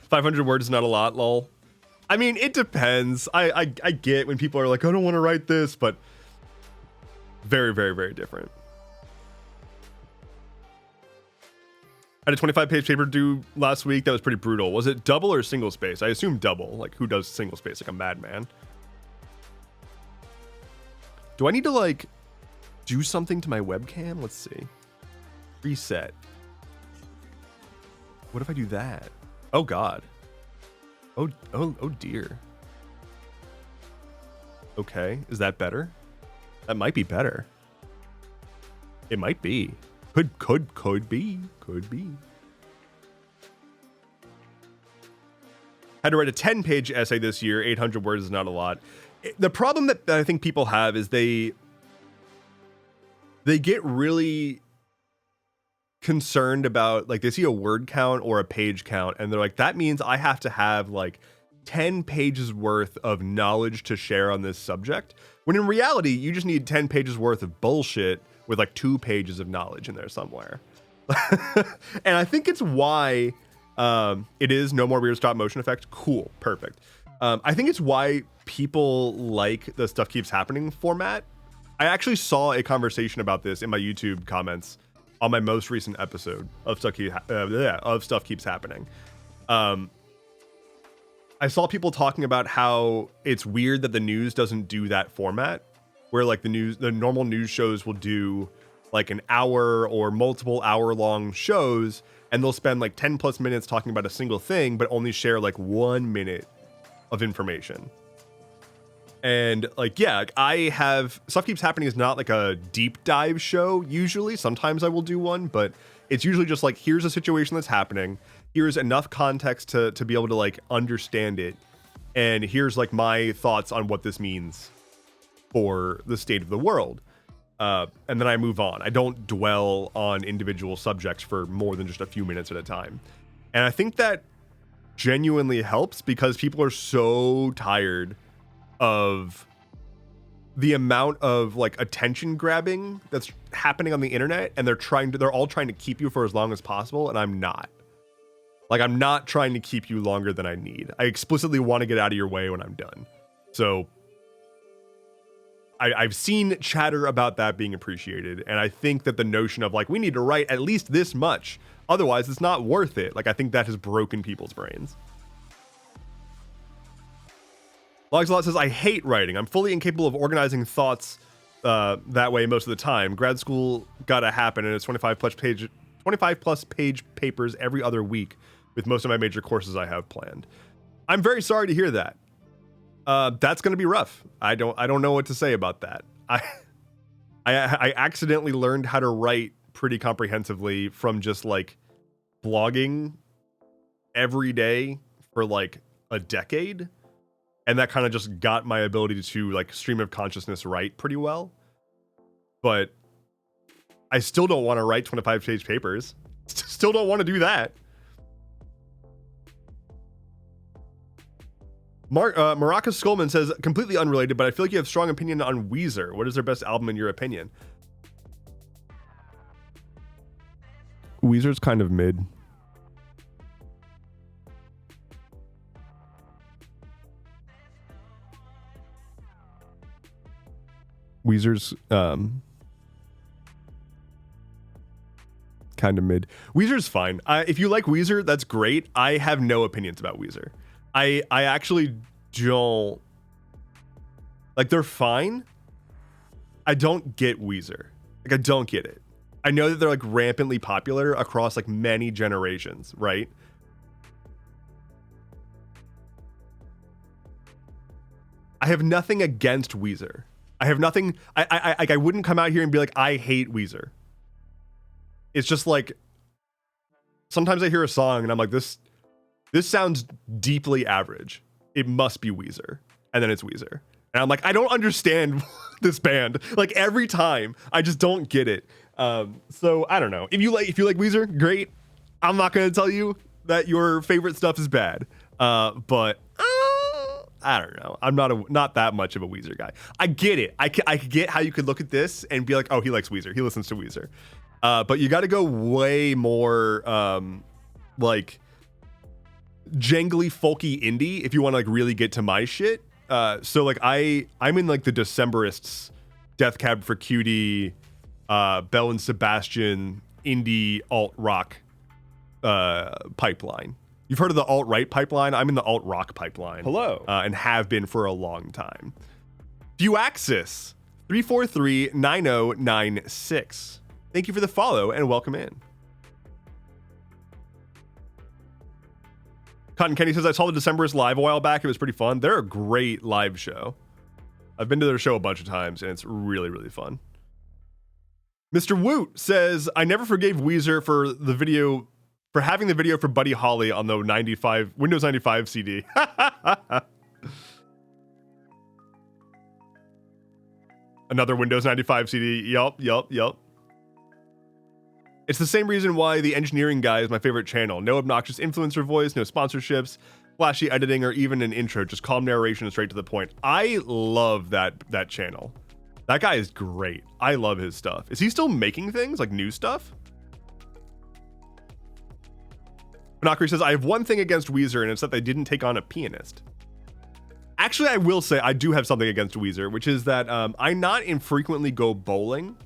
500 words is not a lot, lol. I mean, it depends. I get when people are like, I don't want to write this, but very, very, very different. I had a 25-page paper due last week. That was pretty brutal. Was it double or single space? I assume double. Like, who does single space like a madman? Do I need to, like, do something to my webcam? Let's see. Reset. What if I do that? Oh, God. Oh, dear. Okay, is that better? That might be better. It might be. Could be. Had to write a 10-page essay this year. 800 words is not a lot. The problem that I think people have is they get really concerned about, like, they see a word count or a page count and they're like, that means I have to have like 10 pages worth of knowledge to share on this subject, when in reality you just need 10 pages worth of bullshit with like 2 pages of knowledge in there somewhere. And I think it's why it is no more weird stop motion effect. Cool, perfect. I think it's why people like the Stuff Keeps Happening format. I actually saw a conversation about this in my YouTube comments on my most recent episode of Stuff Keeps Happening. I saw people talking about how it's weird that the news doesn't do that format, where like the normal news shows will do like an hour or multiple hour-long shows, and they'll spend like 10 plus minutes talking about a single thing, but only share like 1 minute of information. And like, yeah, like I have Stuff Keeps Happening is not like a deep dive show usually. Sometimes I will do one, but it's usually just like, here's a situation that's happening. Here's enough context to be able to like understand it. And here's like my thoughts on what this means for the state of the world. And then I move on. I don't dwell on individual subjects for more than just a few minutes at a time. And I think that genuinely helps because people are so tired of the amount of like attention grabbing that's happening on the internet, and they're all trying to keep you for as long as possible, and I'm not. Like, I'm not trying to keep you longer than I need. I explicitly want to get out of your way when I'm done. So I've seen chatter about that being appreciated, and I think that the notion of like, we need to write at least this much, otherwise it's not worth it. Like, I think that has broken people's brains. Logsalot says, I hate writing. I'm fully incapable of organizing thoughts that way most of the time. Grad school gotta happen, and it's 25 plus page papers every other week with most of my major courses I have planned. I'm very sorry to hear that. That's gonna be rough. I don't know what to say about that. I accidentally learned how to write pretty comprehensively from just like blogging every day for like a decade. And that kind of just got my ability to like stream of consciousness write pretty well. But I still don't want to write 25-page papers. Still don't want to do that. Maracas Skullman says, completely unrelated, but I feel like you have strong opinion on Weezer. What is their best album in your opinion? Weezer's kind of mid. Weezer's kind of mid. Weezer's fine. If you like Weezer, that's great. I have no opinions about Weezer. I actually don't like. They're fine. I don't get Weezer. Like, I don't get it. I know that they're like rampantly popular across like many generations, right? I have nothing against Weezer. I have nothing. I wouldn't come out here and be like, I hate Weezer. It's just like, sometimes I hear a song and I'm like, this sounds deeply average. It must be Weezer. And then it's Weezer. And I'm like, I don't understand this band. Like, every time, I just don't get it. So I don't know. If you like Weezer, great. I'm not going to tell you that your favorite stuff is bad. But I don't know. I'm not that much of a Weezer guy. I get it. I get how you could look at this and be like, oh, he likes Weezer. He listens to Weezer. But you got to go way more like jangly, folky indie if you want to like really get to my shit. So like I'm in like the Decemberists, Death Cab for Cutie, Bell and Sebastian indie alt rock pipeline. You've heard of the alt-right pipeline? I'm in the alt-rock pipeline. Hello. And have been for a long time. Fuaxis, 343-9096. Thank you for the follow and welcome in. Cotton Kenny says, I saw the Decemberist live a while back. It was pretty fun. They're a great live show. I've been to their show a bunch of times, and it's really, really fun. Mr. Woot says, I never forgave Weezer for having the video for Buddy Holly on the Windows 95 CD. Another Windows 95 CD. Yup. It's the same reason why the engineering guy is my favorite channel. No obnoxious influencer voice, no sponsorships, flashy editing, or even an intro. Just calm narration and straight to the point. I love that channel. That guy is great. I love his stuff. Is he still making things, like new stuff? Banakri says, I have one thing against Weezer, and it's that they didn't take on a pianist. Actually, I will say I do have something against Weezer, which is that I not infrequently go bowling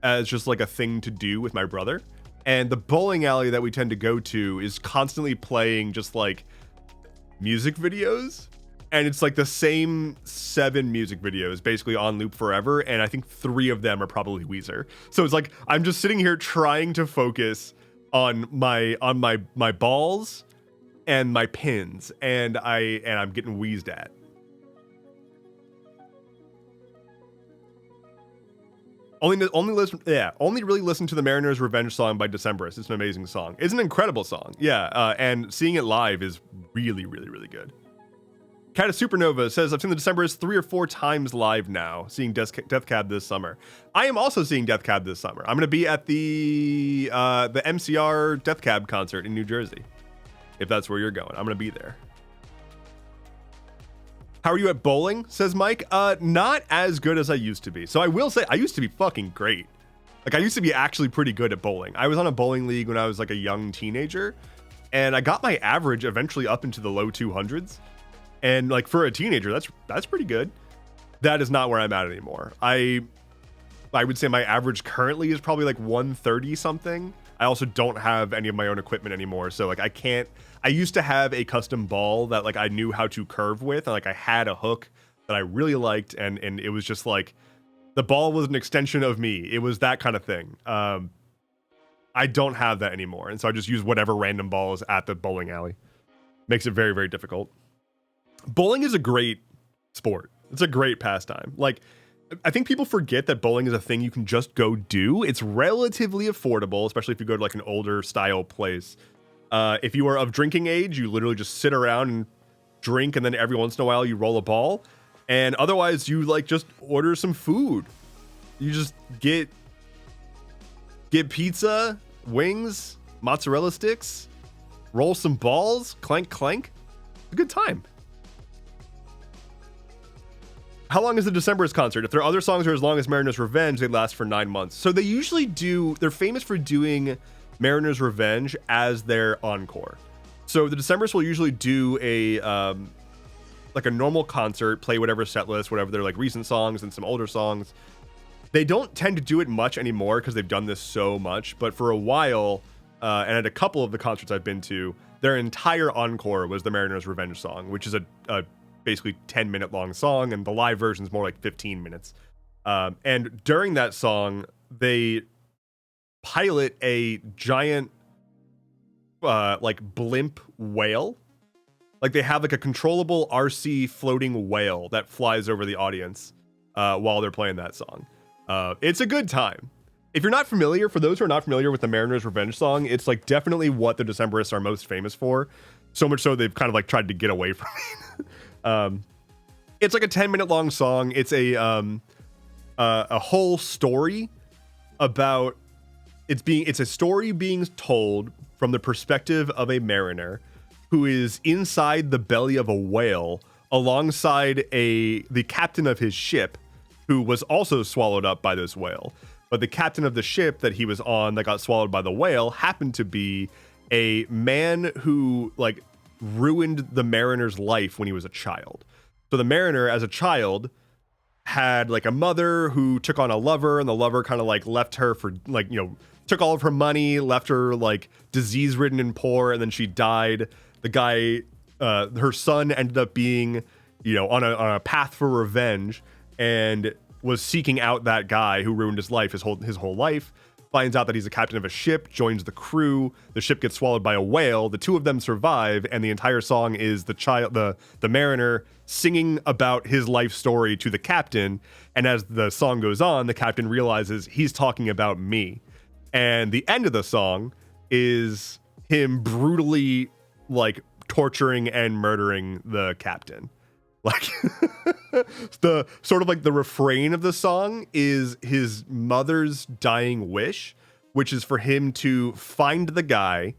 as just like a thing to do with my brother. And the bowling alley that we tend to go to is constantly playing just like music videos. And it's like the same 7 music videos basically on loop forever. And I think 3 of them are probably Weezer. So it's like I'm just sitting here trying to focus on my balls and my pins, and I'm getting wheezed at. Only really listen to the Mariner's Revenge song by Decemberists. It's an amazing song. It's an incredible song. Yeah, and seeing it live is really, really, really good. Cat of Supernova says, I've seen the Decemberists 3 or 4 times live now, seeing Death Cab this summer. I am also seeing Death Cab this summer. I'm going to be at the MCR Death Cab concert in New Jersey, if that's where you're going. I'm going to be there. How are you at bowling? Says Mike. Not as good as I used to be. So I will say, I used to be fucking great. Like, I used to be actually pretty good at bowling. I was on a bowling league when I was like a young teenager, and I got my average eventually up into the low 200s. And like for a teenager, that's pretty good. That is not where I'm at anymore. I would say my average currently is probably like 130 something. I also don't have any of my own equipment anymore. So like I used to have a custom ball that like I knew how to curve with. And like I had a hook that I really liked. And it was just like the ball was an extension of me. It was that kind of thing. I don't have that anymore. And so I just use whatever random ball is at the bowling alley. Makes it very, very difficult. Bowling is a great sport. It's a great pastime. Like, I think people forget that bowling is a thing you can just go do. It's relatively affordable, especially if you go to like an older style place. If you are of drinking age, you literally just sit around and drink, and then every once in a while you roll a ball. And otherwise, you like just order some food. You just get pizza, wings, mozzarella sticks, roll some balls, clank, clank. It's a good time. How long is the Decemberists concert? If their other songs are as long as Mariner's Revenge, they last for 9 months. So they usually they're famous for doing Mariner's Revenge as their encore. So the Decemberists will usually do like a normal concert, play whatever set list, whatever their like recent songs and some older songs. They don't tend to do it much anymore because they've done this so much. But for a while, and at a couple of the concerts I've been to, their entire encore was the Mariner's Revenge song, which is a basically 10-minute long song, and the live version is more like 15 minutes. And during that song, they pilot a giant like blimp whale. Like they have like a controllable RC floating whale that flies over the audience while they're playing that song. It's a good time. If you're not familiar, for those who are not familiar with the Mariner's Revenge song, it's like definitely what the Decemberists are most famous for. So much so they've kind of like tried to get away from it. It's like a 10-minute long song. It's a whole story about it's a story being told from the perspective of a mariner who is inside the belly of a whale alongside the captain of his ship, who was also swallowed up by this whale. But the captain of the ship that he was on that got swallowed by the whale happened to be a man who like ruined the mariner's life when he was a child. So the mariner as a child had like a mother who took on a lover, and the lover kind of like left her for like, you know, took all of her money, left her like disease ridden and poor, and then she died. The guy, her son ended up being, you know, on a path for revenge and was seeking out that guy who ruined his life, his whole life. finds out that he's a captain of a ship, joins the crew. The ship gets swallowed by a whale. The two of them survive, and the entire song is the mariner singing about his life story to the captain. And as the song goes on, the captain realizes he's talking about me. And the end of the song is him brutally like torturing and murdering the captain. Like the sort of like the refrain of the song is his mother's dying wish, which is for him to find the guy,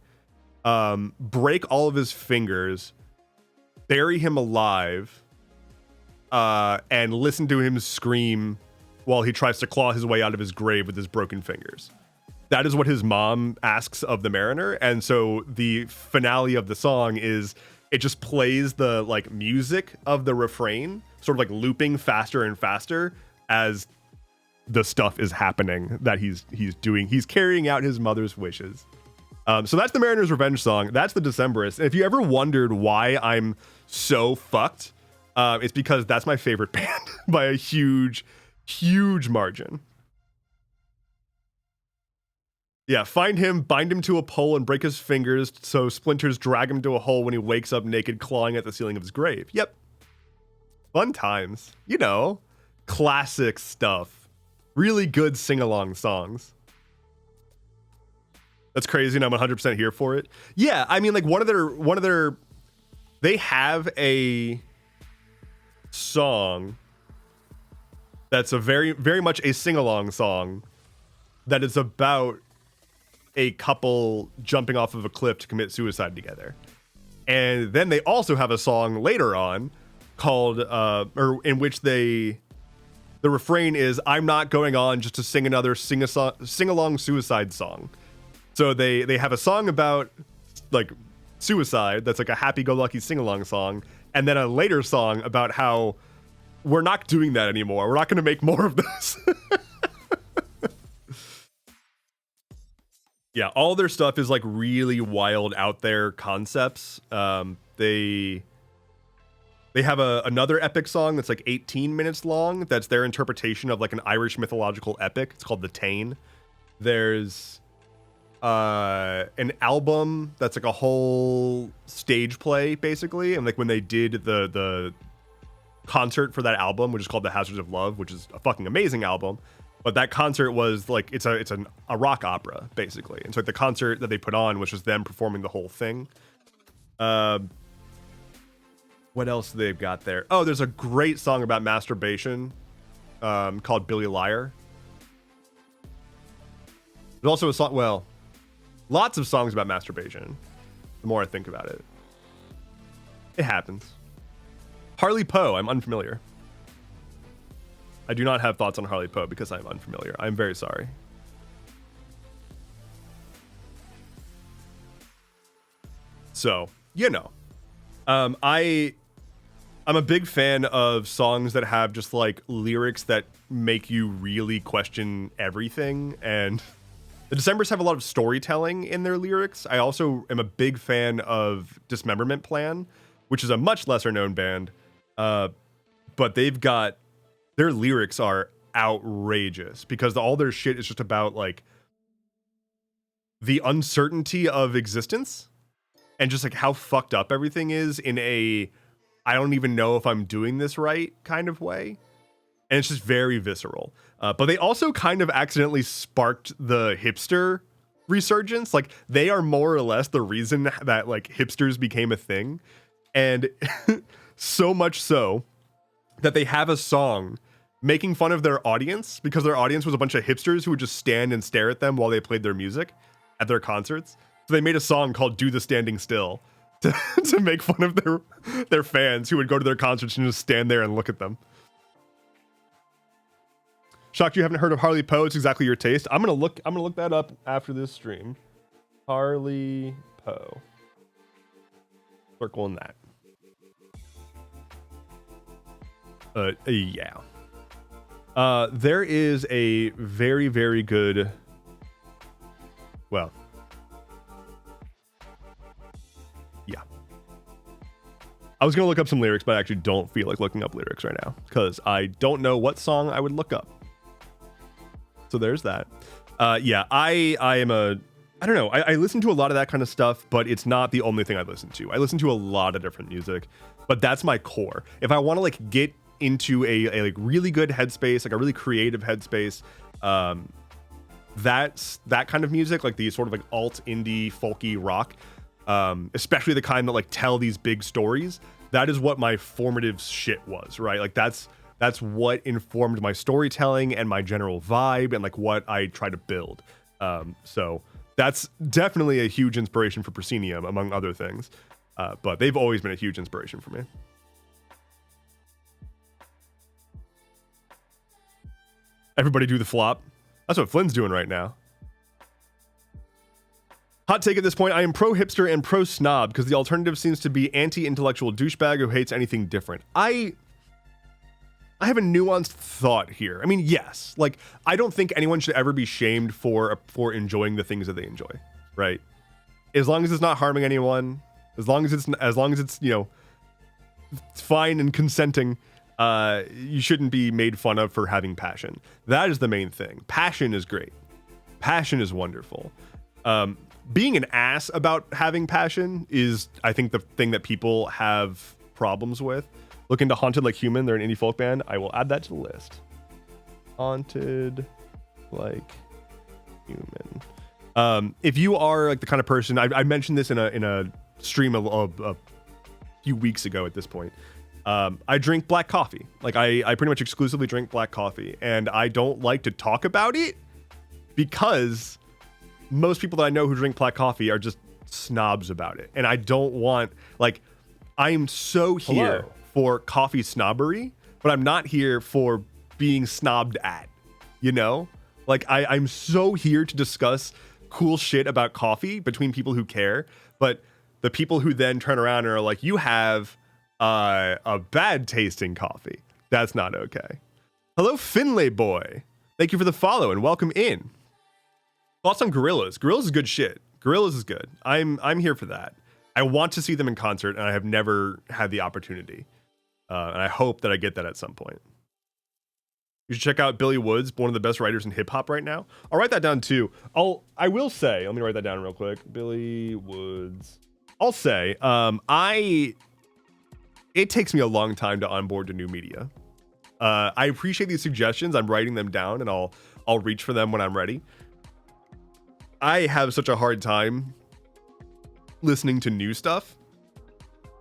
break all of his fingers, bury him alive, and listen to him scream while he tries to claw his way out of his grave with his broken fingers. That is what his mom asks of the mariner. And so the finale of the song is it just plays the like music of the refrain, sort of like looping faster and faster as the stuff is happening that he's doing. He's carrying out his mother's wishes. So that's the Mariner's Revenge song. That's the Decemberists. And if you ever wondered why I'm so fucked, it's because that's my favorite band by a huge, huge margin. Yeah, find him, bind him to a pole, and break his fingers so splinters drag him to a hole when he wakes up naked, clawing at the ceiling of his grave. Yep. Fun times. You know, classic stuff. Really good sing-along songs. That's crazy, and I'm 100% here for it. Yeah, I mean, like, one of their... They have a song that's a very, very much a sing-along song that is about a couple jumping off of a cliff to commit suicide together. And then they also have a song later on called or in which the refrain is, I'm not going on just to sing another sing-along suicide song. So they have a song about like suicide that's like a happy-go-lucky sing-along song, and then a later song about how we're not doing that anymore. We're not going to make more of this. Yeah, all their stuff is like really wild out there concepts. They have another epic song that's like 18 minutes long. That's their interpretation of like an Irish mythological epic. It's called The Táin. There's an album that's like a whole stage play basically, and like when they did the concert for that album, which is called The Hazards of Love, which is a fucking amazing album. But that concert was like it's a rock opera basically, and so like the concert that they put on was just them performing the whole thing. What else do they've got there? Oh, there's a great song about masturbation called Billy Liar. There's also a song, well, lots of songs about masturbation. The more I think about it, it happens. Harley Poe, I'm unfamiliar. I do not have thoughts on Harley Poe because I'm unfamiliar. I'm very sorry. So, you know, I'm a big fan of songs that have just like lyrics that make you really question everything. And the Decemberists have a lot of storytelling in their lyrics. I also am a big fan of Dismemberment Plan, which is a much lesser known band. But they've got, their lyrics are outrageous because all their shit is just about like the uncertainty of existence and just like how fucked up everything is in a I don't even know if I'm doing this right kind of way. And it's just very visceral. But they also kind of accidentally sparked the hipster resurgence. Like they are more or less the reason that like hipsters became a thing. And so much so that they have a song making fun of their audience because their audience was a bunch of hipsters who would just stand and stare at them while they played their music at their concerts. So they made a song called Do the Standing Still to make fun of their fans who would go to their concerts and just stand there and look at them. Shocked you haven't heard of Harley Poe. It's exactly your taste. I'm gonna look that up after this stream. Harley Poe. Circling that. Yeah. There is a very, very good, well, yeah. I was going to look up some lyrics, but I actually don't feel like looking up lyrics right now because I don't know what song I would look up. So there's that. Yeah, I am I don't know. I listen to a lot of that kind of stuff, but it's not the only thing I listen to. I listen to a lot of different music, but that's my core. If I want to like get into a like really good headspace, like a really creative headspace, that's that kind of music, like the sort of like alt indie folky rock, especially the kind that like tell these big stories. That is what my formative shit was, right? Like that's what informed my storytelling and my general vibe and like what I try to build. So that's definitely a huge inspiration for Proscenium, among other things. But they've always been a huge inspiration for me. Everybody do the flop. That's what Flynn's doing right now. Hot take at this point, I am pro hipster and pro snob because the alternative seems to be anti-intellectual douchebag who hates anything different. I have a nuanced thought here. I mean, yes, like I don't think anyone should ever be shamed for enjoying the things that they enjoy, right? As long as it's not harming anyone, as long as it's you know, it's fine and consenting, you shouldn't be made fun of for having passion. That is the main thing. Passion is great. Passion is wonderful. Being an ass about having passion is, I think, the thing that people have problems with. Look into Haunted Like Human. They're an indie folk band. I will add that to the list. Haunted Like Human. If you are like the kind of person, I mentioned this in a stream a few weeks ago at this point. I drink black coffee. Like I pretty much exclusively drink black coffee, and I don't like to talk about it because most people that I know who drink black coffee are just snobs about it. And I don't want, like, I'm so here for coffee snobbery, but I'm not here for being snobbed at, you know? Like, I'm so here to discuss cool shit about coffee between people who care, but the people who then turn around and are like, you have a bad tasting coffee. That's not okay. Hello, Finlay boy. Thank you for the follow and welcome in. Thoughts on Gorillaz? Gorillaz is good shit. Gorillaz is good. I'm here for that. I want to see them in concert, and I have never had the opportunity. And I hope that I get that at some point. You should check out Billy Woods, one of the best writers in hip hop right now. I'll write that down too. I will say, let me write that down real quick. Billy Woods. I'll say, it takes me a long time to onboard to new media. I appreciate these suggestions. I'm writing them down, and I'll reach for them when I'm ready. I have such a hard time listening to new stuff,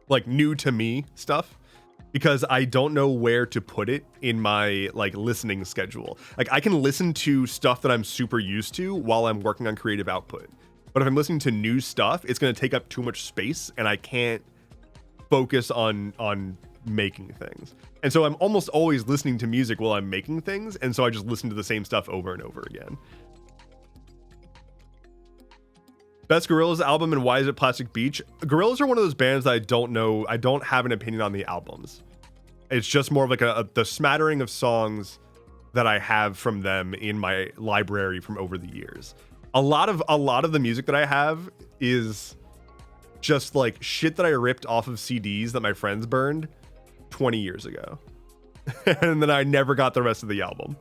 like new to me stuff, because I don't know where to put it in my like listening schedule. Like I can listen to stuff that I'm super used to while I'm working on creative output. But if I'm listening to new stuff, it's going to take up too much space and I can't focus on making things. And so I'm almost always listening to music while I'm making things. And so I just listen to the same stuff over and over again. Best Gorillaz album and why is it Plastic Beach? Gorillaz are one of those bands that I don't know. I don't have an opinion on the albums. It's just more of like the smattering of songs that I have from them in my library from over the years. A lot of the music that I have is just like shit that I ripped off of CDs that my friends burned 20 years ago. And then I never got the rest of the album.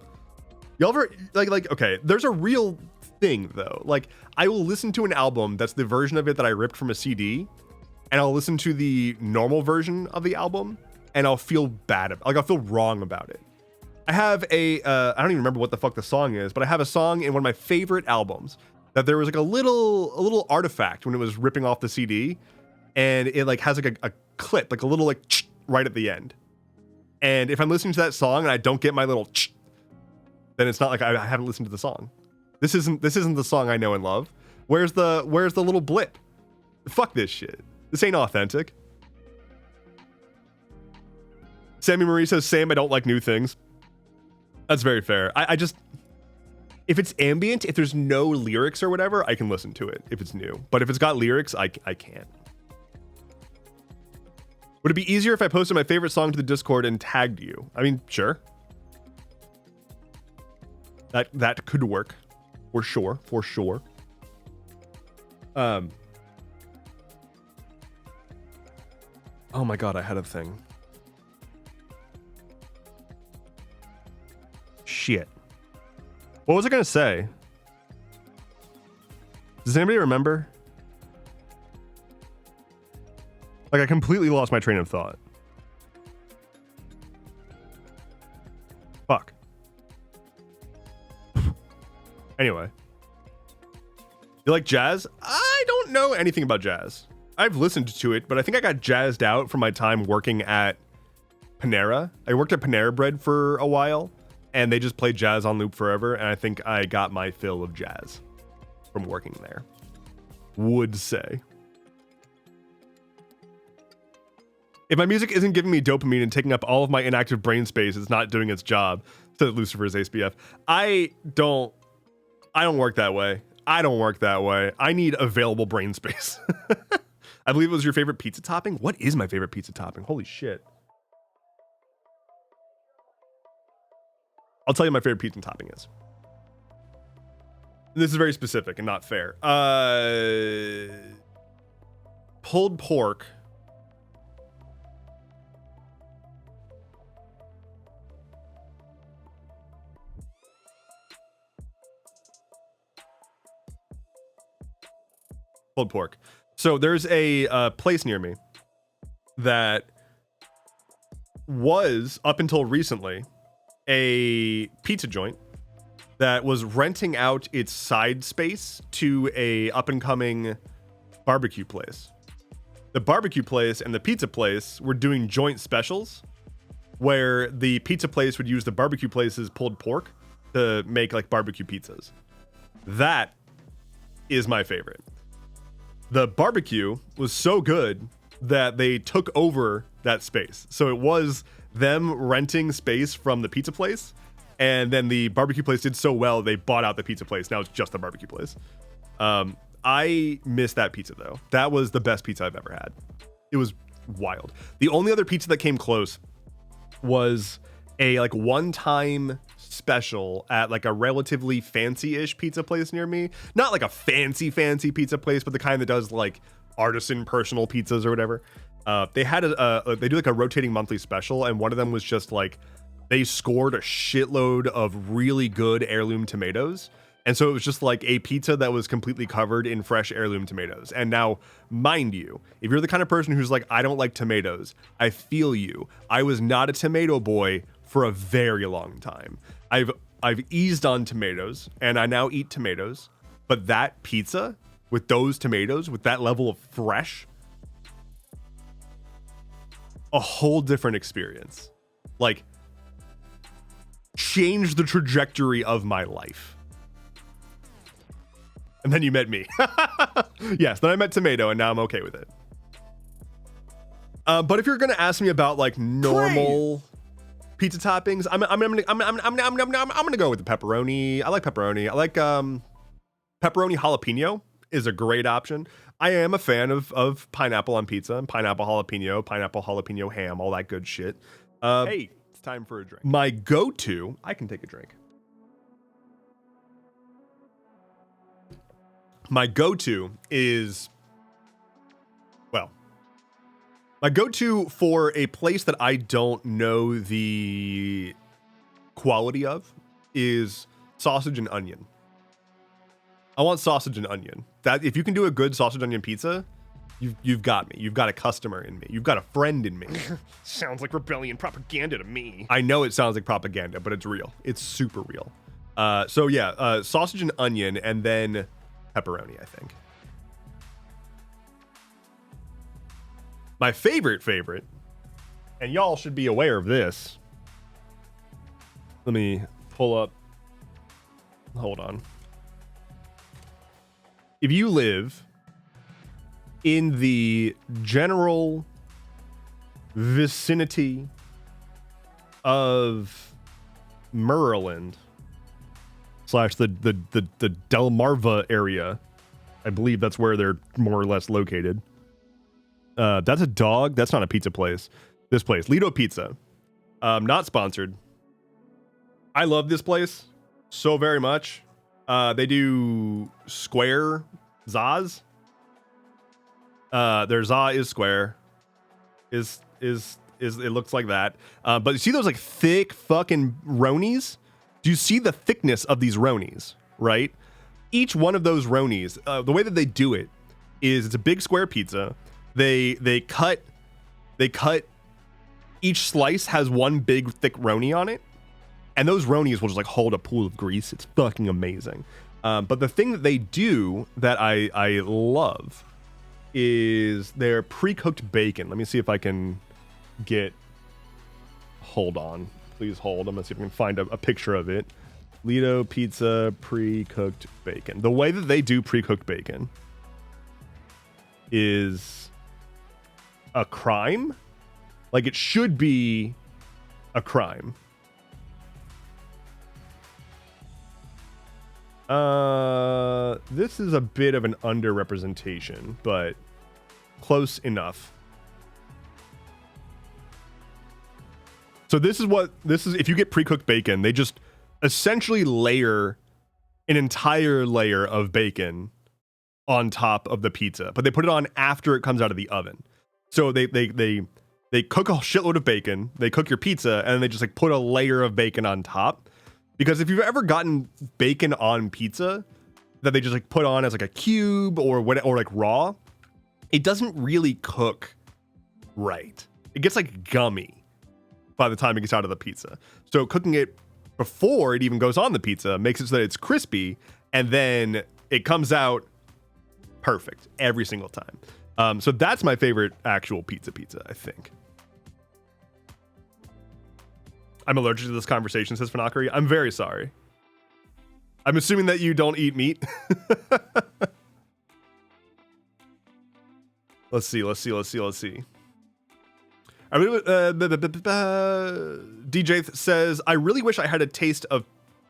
Y'all ever like okay, there's a real thing though. Like I will listen to an album that's the version of it that I ripped from a CD, and I'll listen to the normal version of the album and I'll feel bad about, like I'll feel wrong about it. I have I don't even remember what the fuck the song is, but I have a song in one of my favorite albums that there was like a little artifact when it was ripping off the CD, and it like has like a clip, like a little like right at the end. And if I'm listening to that song and I don't get my little then it's not like I haven't listened to the song. This isn't the song I know and love. Where's the little blip? Fuck this shit. This ain't authentic. Sammy Marie says, same, I don't like new things. That's very fair. I just, if it's ambient, if there's no lyrics or whatever, I can listen to it if it's new. But if it's got lyrics, I can't. Would it be easier if I posted my favorite song to the Discord and tagged you? I mean, sure. That could work. For sure. Oh my god, I had a thing. Shit. What was I gonna say? Does anybody remember? Like, I completely lost my train of thought. Fuck. Anyway. You like jazz? I don't know anything about jazz. I've listened to it, but I think I got jazzed out from my time working at Panera. I worked at Panera Bread for a while, and they just played jazz on loop forever, and I think I got my fill of jazz from working there. Would say. If my music isn't giving me dopamine and taking up all of my inactive brain space, it's not doing its job, said Lucifer's ASPF. I don't work that way. I don't work that way. I need available brain space. I believe it was your favorite pizza topping. What is my favorite pizza topping? Holy shit. I'll tell you my favorite pizza topping is. This is very specific and not fair. Pulled pork. Pulled pork. So there's a place near me that was, up until recently, a pizza joint that was renting out its side space to a up-and-coming barbecue place. The barbecue place and the pizza place were doing joint specials where the pizza place would use the barbecue place's pulled pork to make like barbecue pizzas. That is my favorite. The barbecue was so good that they took over that space. So it was them renting space from the pizza place, and then the barbecue place did so well they bought out the pizza place. Now it's just the barbecue place. I miss that pizza though. That was the best pizza I've ever had. It was wild. The only other pizza that came close was a like one-time special at like a relatively fancy-ish pizza place near me. Not like a fancy pizza place, but the kind that does like artisan personal pizzas or whatever. They had they do like a rotating monthly special, and one of them was just like they scored a shitload of really good heirloom tomatoes. And so it was just like a pizza that was completely covered in fresh heirloom tomatoes. And now, mind you, if you're the kind of person who's like, I don't like tomatoes, I feel you. I was not a tomato boy for a very long time. I've eased on tomatoes, and I now eat tomatoes. But that pizza with those tomatoes, with that level of fresh, a whole different experience. Like, changed the trajectory of my life. And then you met me. Yes, then I met tomato, and now I'm okay with it. But if you're gonna ask me about like normal pizza toppings, I'm gonna go with the pepperoni. I like pepperoni. I like pepperoni jalapeno is a great option. I am a fan of pineapple on pizza and pineapple jalapeno ham, all that good shit. Hey, it's time for a drink. My go-to, I can take a drink. My go-to is, well, my go-to for a place that I don't know the quality of is sausage and onion. I want sausage and onion. That if you can do a good sausage onion pizza, you've got me. You've got a customer in me. You've got a friend in me. Sounds like rebellion propaganda to me. I know it sounds like propaganda, but it's real. It's super real. So yeah, sausage and onion, and then pepperoni, I think. My favorite, and y'all should be aware of this. Let me pull up. Hold on. If you live in the general vicinity of Maryland / the Delmarva area, I believe that's where they're more or less located. That's a dog. That's not a pizza place. This place, Lido Pizza, not sponsored. I love this place so very much. They do square Zaz. Their za is square. Is it looks like that. But you see those like thick fucking Ronies? Do you see the thickness of these Ronies, right? each one of those Ronies, the way that they do it is it's a big square pizza. They cut each slice has one big thick Roni on it, and those Ronies will just like hold a pool of grease. It's fucking amazing. But the thing that they do that I love is their pre-cooked bacon. Let me see if I can get. Hold on, please hold. I'm gonna see if I can find a picture of it. Lido pizza pre-cooked bacon. The way that they do pre-cooked bacon is a crime. Like, it should be a crime. This is a bit of an underrepresentation, but close enough. So this is if you get pre-cooked bacon, they just essentially layer an entire layer of bacon on top of the pizza, but they put it on after it comes out of the oven. So they cook a shitload of bacon, they cook your pizza, and then they just like put a layer of bacon on top. Because if you've ever gotten bacon on pizza that they just like put on as like a cube or like raw, it doesn't really cook right. It gets like gummy by the time it gets out of the pizza. So cooking it before it even goes on the pizza makes it so that it's crispy, and then it comes out perfect every single time. So that's my favorite actual pizza, I think. I'm allergic to this conversation, says Fanakari. I'm very sorry. I'm assuming that you don't eat meat. Let's see. DJ says, I really wish I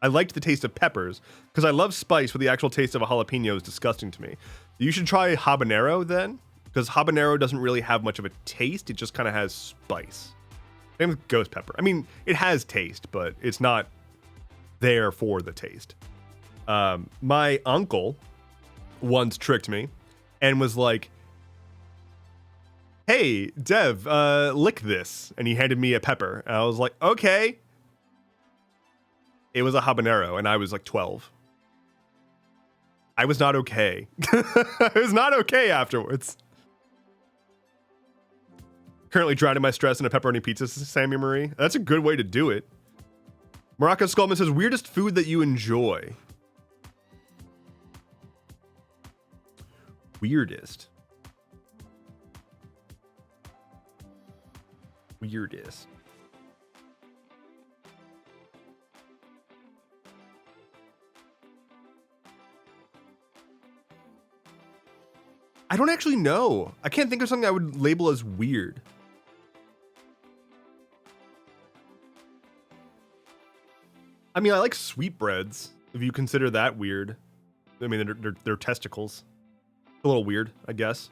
liked the taste of peppers because I love spice, but the actual taste of a jalapeno is disgusting to me. You should try habanero then, because habanero doesn't really have much of a taste. It just kind of has spice. Same with ghost pepper. I mean, it has taste, but it's not there for the taste. My uncle once tricked me and was like, hey, Dev, lick this. And he handed me a pepper. And I was like, okay. It was a habanero, and I was like 12. I was not okay. I was not okay afterwards. Currently drowning my stress in a pepperoni pizza, Sammy Marie. That's a good way to do it. Morocco Skullman says, weirdest food that you enjoy. Weirdest. I don't actually know. I can't think of something I would label as weird. I mean, I like sweetbreads, if you consider that weird. I mean, they're testicles. A little weird, I guess.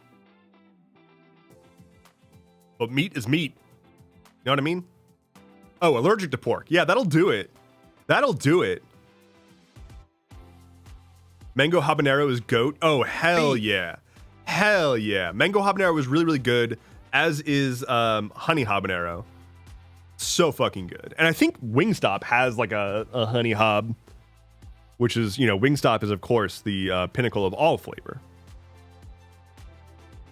But meat is meat. You know what I mean? Oh, allergic to pork. Yeah, that'll do it. Mango habanero is goat. Oh, hell yeah. Hell yeah. Mango habanero was really, really good, as is honey habanero. So fucking good. And I think Wingstop has like a honey hob, which is, you know, Wingstop is, of course, the pinnacle of all flavor.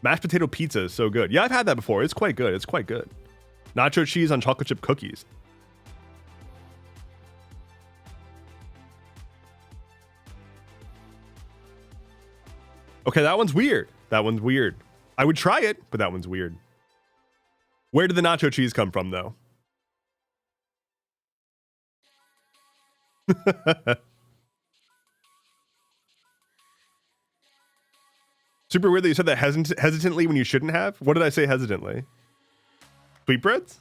Mashed potato pizza is so good. Yeah, I've had that before. It's quite good. Nacho cheese on chocolate chip cookies. Okay, that one's weird. I would try it, but that one's weird. Where did the nacho cheese come from, though? Super weird that you said that hesitantly when you shouldn't have. What did I say hesitantly? Sweetbreads?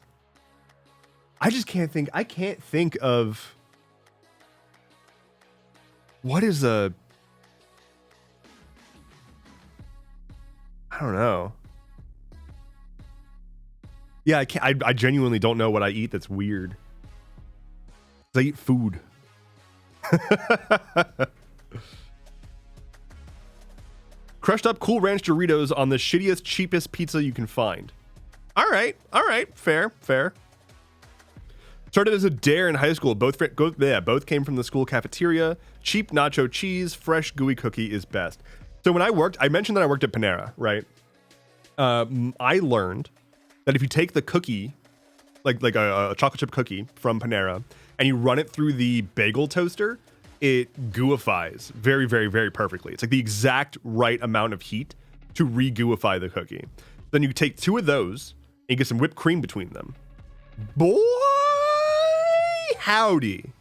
I can't think of what is I don't know. Yeah, I genuinely don't know what I eat that's weird. I eat food. Crushed up Cool Ranch Doritos on the shittiest, cheapest pizza you can find. All right, fair. Started as a dare in high school. Both came from the school cafeteria. Cheap nacho cheese, fresh gooey cookie is best. So when I mentioned that I worked at Panera, right? I learned that if you take the cookie, like a chocolate chip cookie from Panera, and you run it through the bagel toaster, it gooifies very, very, very perfectly. It's like the exact right amount of heat to re-gooify the cookie. Then you take 2 of those and you get some whipped cream between them. Boy, howdy.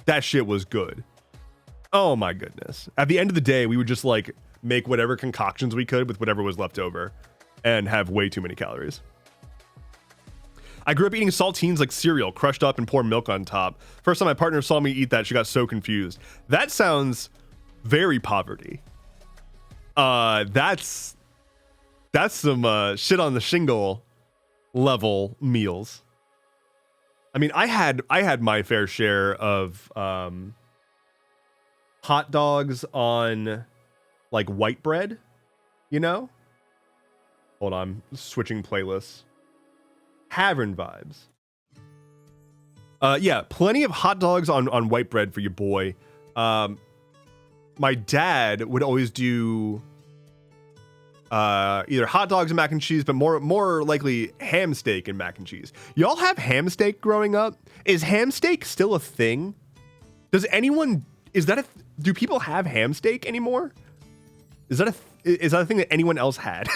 That shit was good. Oh my goodness. At the end of the day, we would just like make whatever concoctions we could with whatever was left over and have way too many calories. I grew up eating saltines like cereal, crushed up and pour milk on top. First time my partner saw me eat that, she got so confused. That sounds very poverty. That's some shit on the shingle level meals. I mean, I had my fair share of hot dogs on like white bread, you know? Hold on, switching playlists. Havern vibes. Yeah, plenty of hot dogs on white bread for your boy. My dad would always do either hot dogs and mac and cheese, but more likely ham steak and mac and cheese. Y'all have ham steak growing up? Is ham steak still a thing? Do people have ham steak anymore? Is that a thing that anyone else had?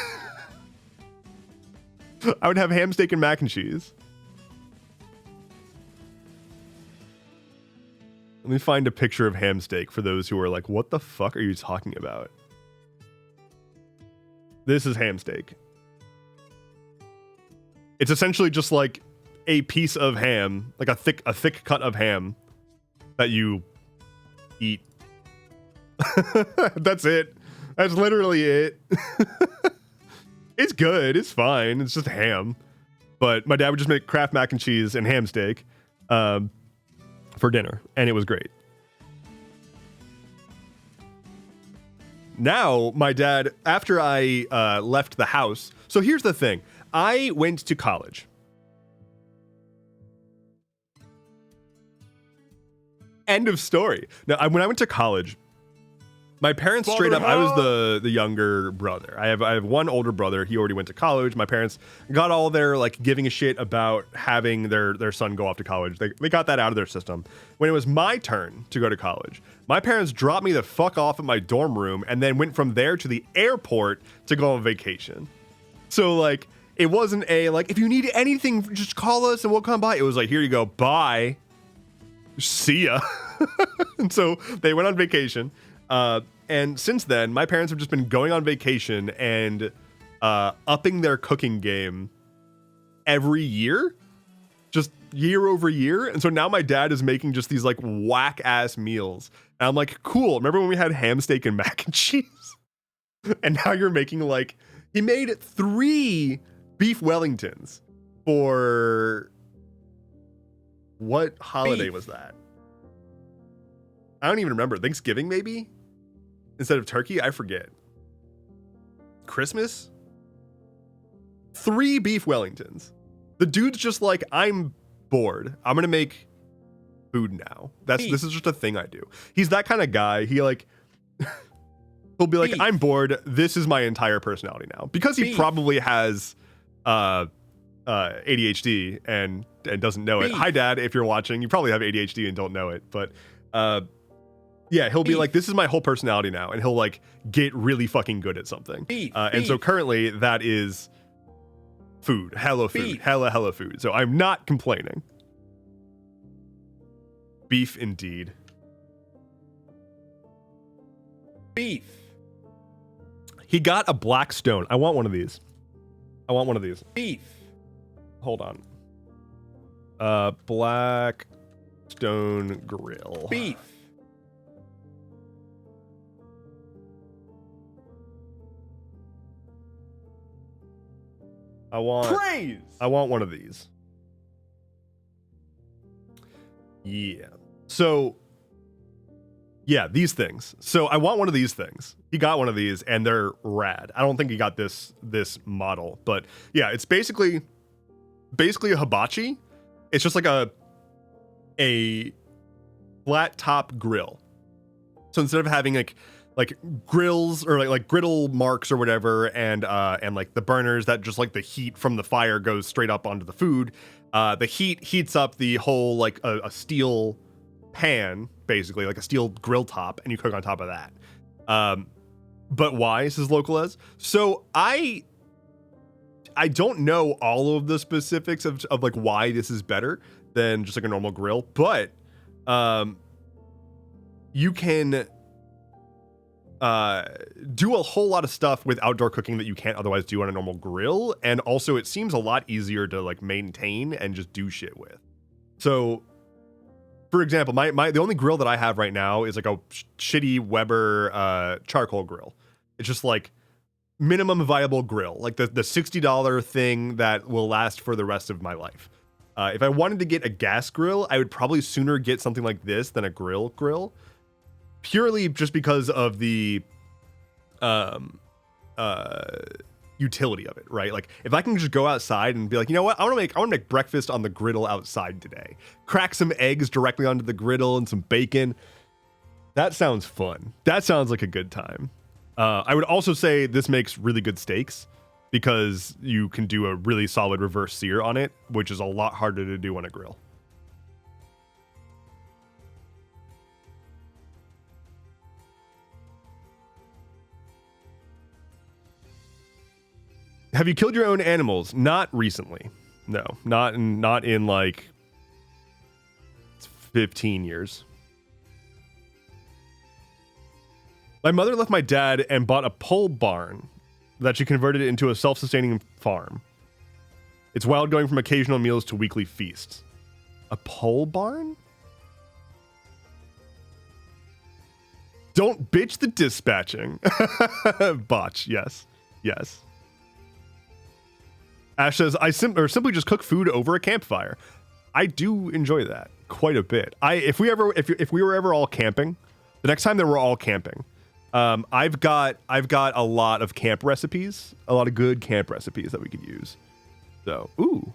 I would have ham steak and mac and cheese. Let me find a picture of ham steak for those who are like, what the fuck are you talking about? This is ham steak. It's essentially just like a piece of ham, like a thick cut of ham that you eat. That's it. That's literally it. It's good. It's fine. It's just ham. But my dad would just make Kraft mac and cheese and ham steak for dinner, and it was great. Now, my dad, after I left the house, so here's the thing. I went to college. End of story. Now, when I went to college, my parents straight up, I was the younger brother. I have one older brother. He already went to college. My parents got all their like giving a shit about having their son go off to college. They got that out of their system. When it was my turn to go to college, my parents dropped me the fuck off at my dorm room and then went from there to the airport to go on vacation. So like, it wasn't a like, if you need anything, just call us and we'll come by. It was like, here you go, bye. See ya. And so they went on vacation. And since then, my parents have just been going on vacation and upping their cooking game every year, just year over year. And so now my dad is making just these like whack ass meals. And I'm like, cool. Remember when we had ham steak and mac and cheese? And now you're making like, he made 3 beef Wellingtons for what holiday was that? I don't even remember. Thanksgiving, maybe? Instead of turkey? I forget. Christmas? 3 beef Wellingtons. The dude's just like, I'm bored. I'm gonna make food now. This is just a thing I do. He's that kind of guy. He like, he'll be like, I'm bored. This is my entire personality now. Because he probably has ADHD and doesn't know it. Hi, Dad, if you're watching. You probably have ADHD and don't know it. But yeah, he'll be like, this is my whole personality now. And he'll like get really fucking good at something. And so currently that is food. Hella food. Hella food. So I'm not complaining. Beef indeed. Beef. He got a black stone. I want one of these. Beef. Hold on. Black stone grill. Beef. I want one of these. Yeah. So, yeah, these things. So I want one of these things. He got one of these and they're rad. I don't think he got this model, but yeah, it's basically a hibachi. It's just like a a flat top grill. So instead of having like grills or like griddle marks or whatever, and like the burners that just like the heat from the fire goes straight up onto the food, the heat heats up the whole like a steel pan, basically like a steel grill top, and you cook on top of that. But why, says Local as? So I don't know all of the specifics of like why this is better than just like a normal grill, but you can do a whole lot of stuff with outdoor cooking that you can't otherwise do on a normal grill, and also it seems a lot easier to like maintain and just do shit with. So for example, the only grill that I have right now is like a shitty Weber charcoal grill. It's just like minimum viable grill, like the $60 thing that will last for the rest of my life. If I wanted to get a gas grill, I would probably sooner get something like this than a grill, purely just because of the utility of it, right? Like if I can just go outside and be like, you know what, I want to make breakfast on the griddle outside today, crack some eggs directly onto the griddle and some bacon. That sounds fun. That sounds like a good time. I would also say this makes really good steaks because you can do a really solid reverse sear on it, which is a lot harder to do on a grill. Have you killed your own animals? Not recently. No, not in like 15 years. My mother left my dad and bought a pole barn that she converted into a self-sustaining farm. It's wild going from occasional meals to weekly feasts. A pole barn? Don't bitch the dispatching. Botch, yes. Yes. Ash says, simply just cook food over a campfire. I do enjoy that quite a bit. If we were ever all camping, the next time that we're all camping, I've got a lot of camp recipes, a lot of good camp recipes that we could use. So, ooh,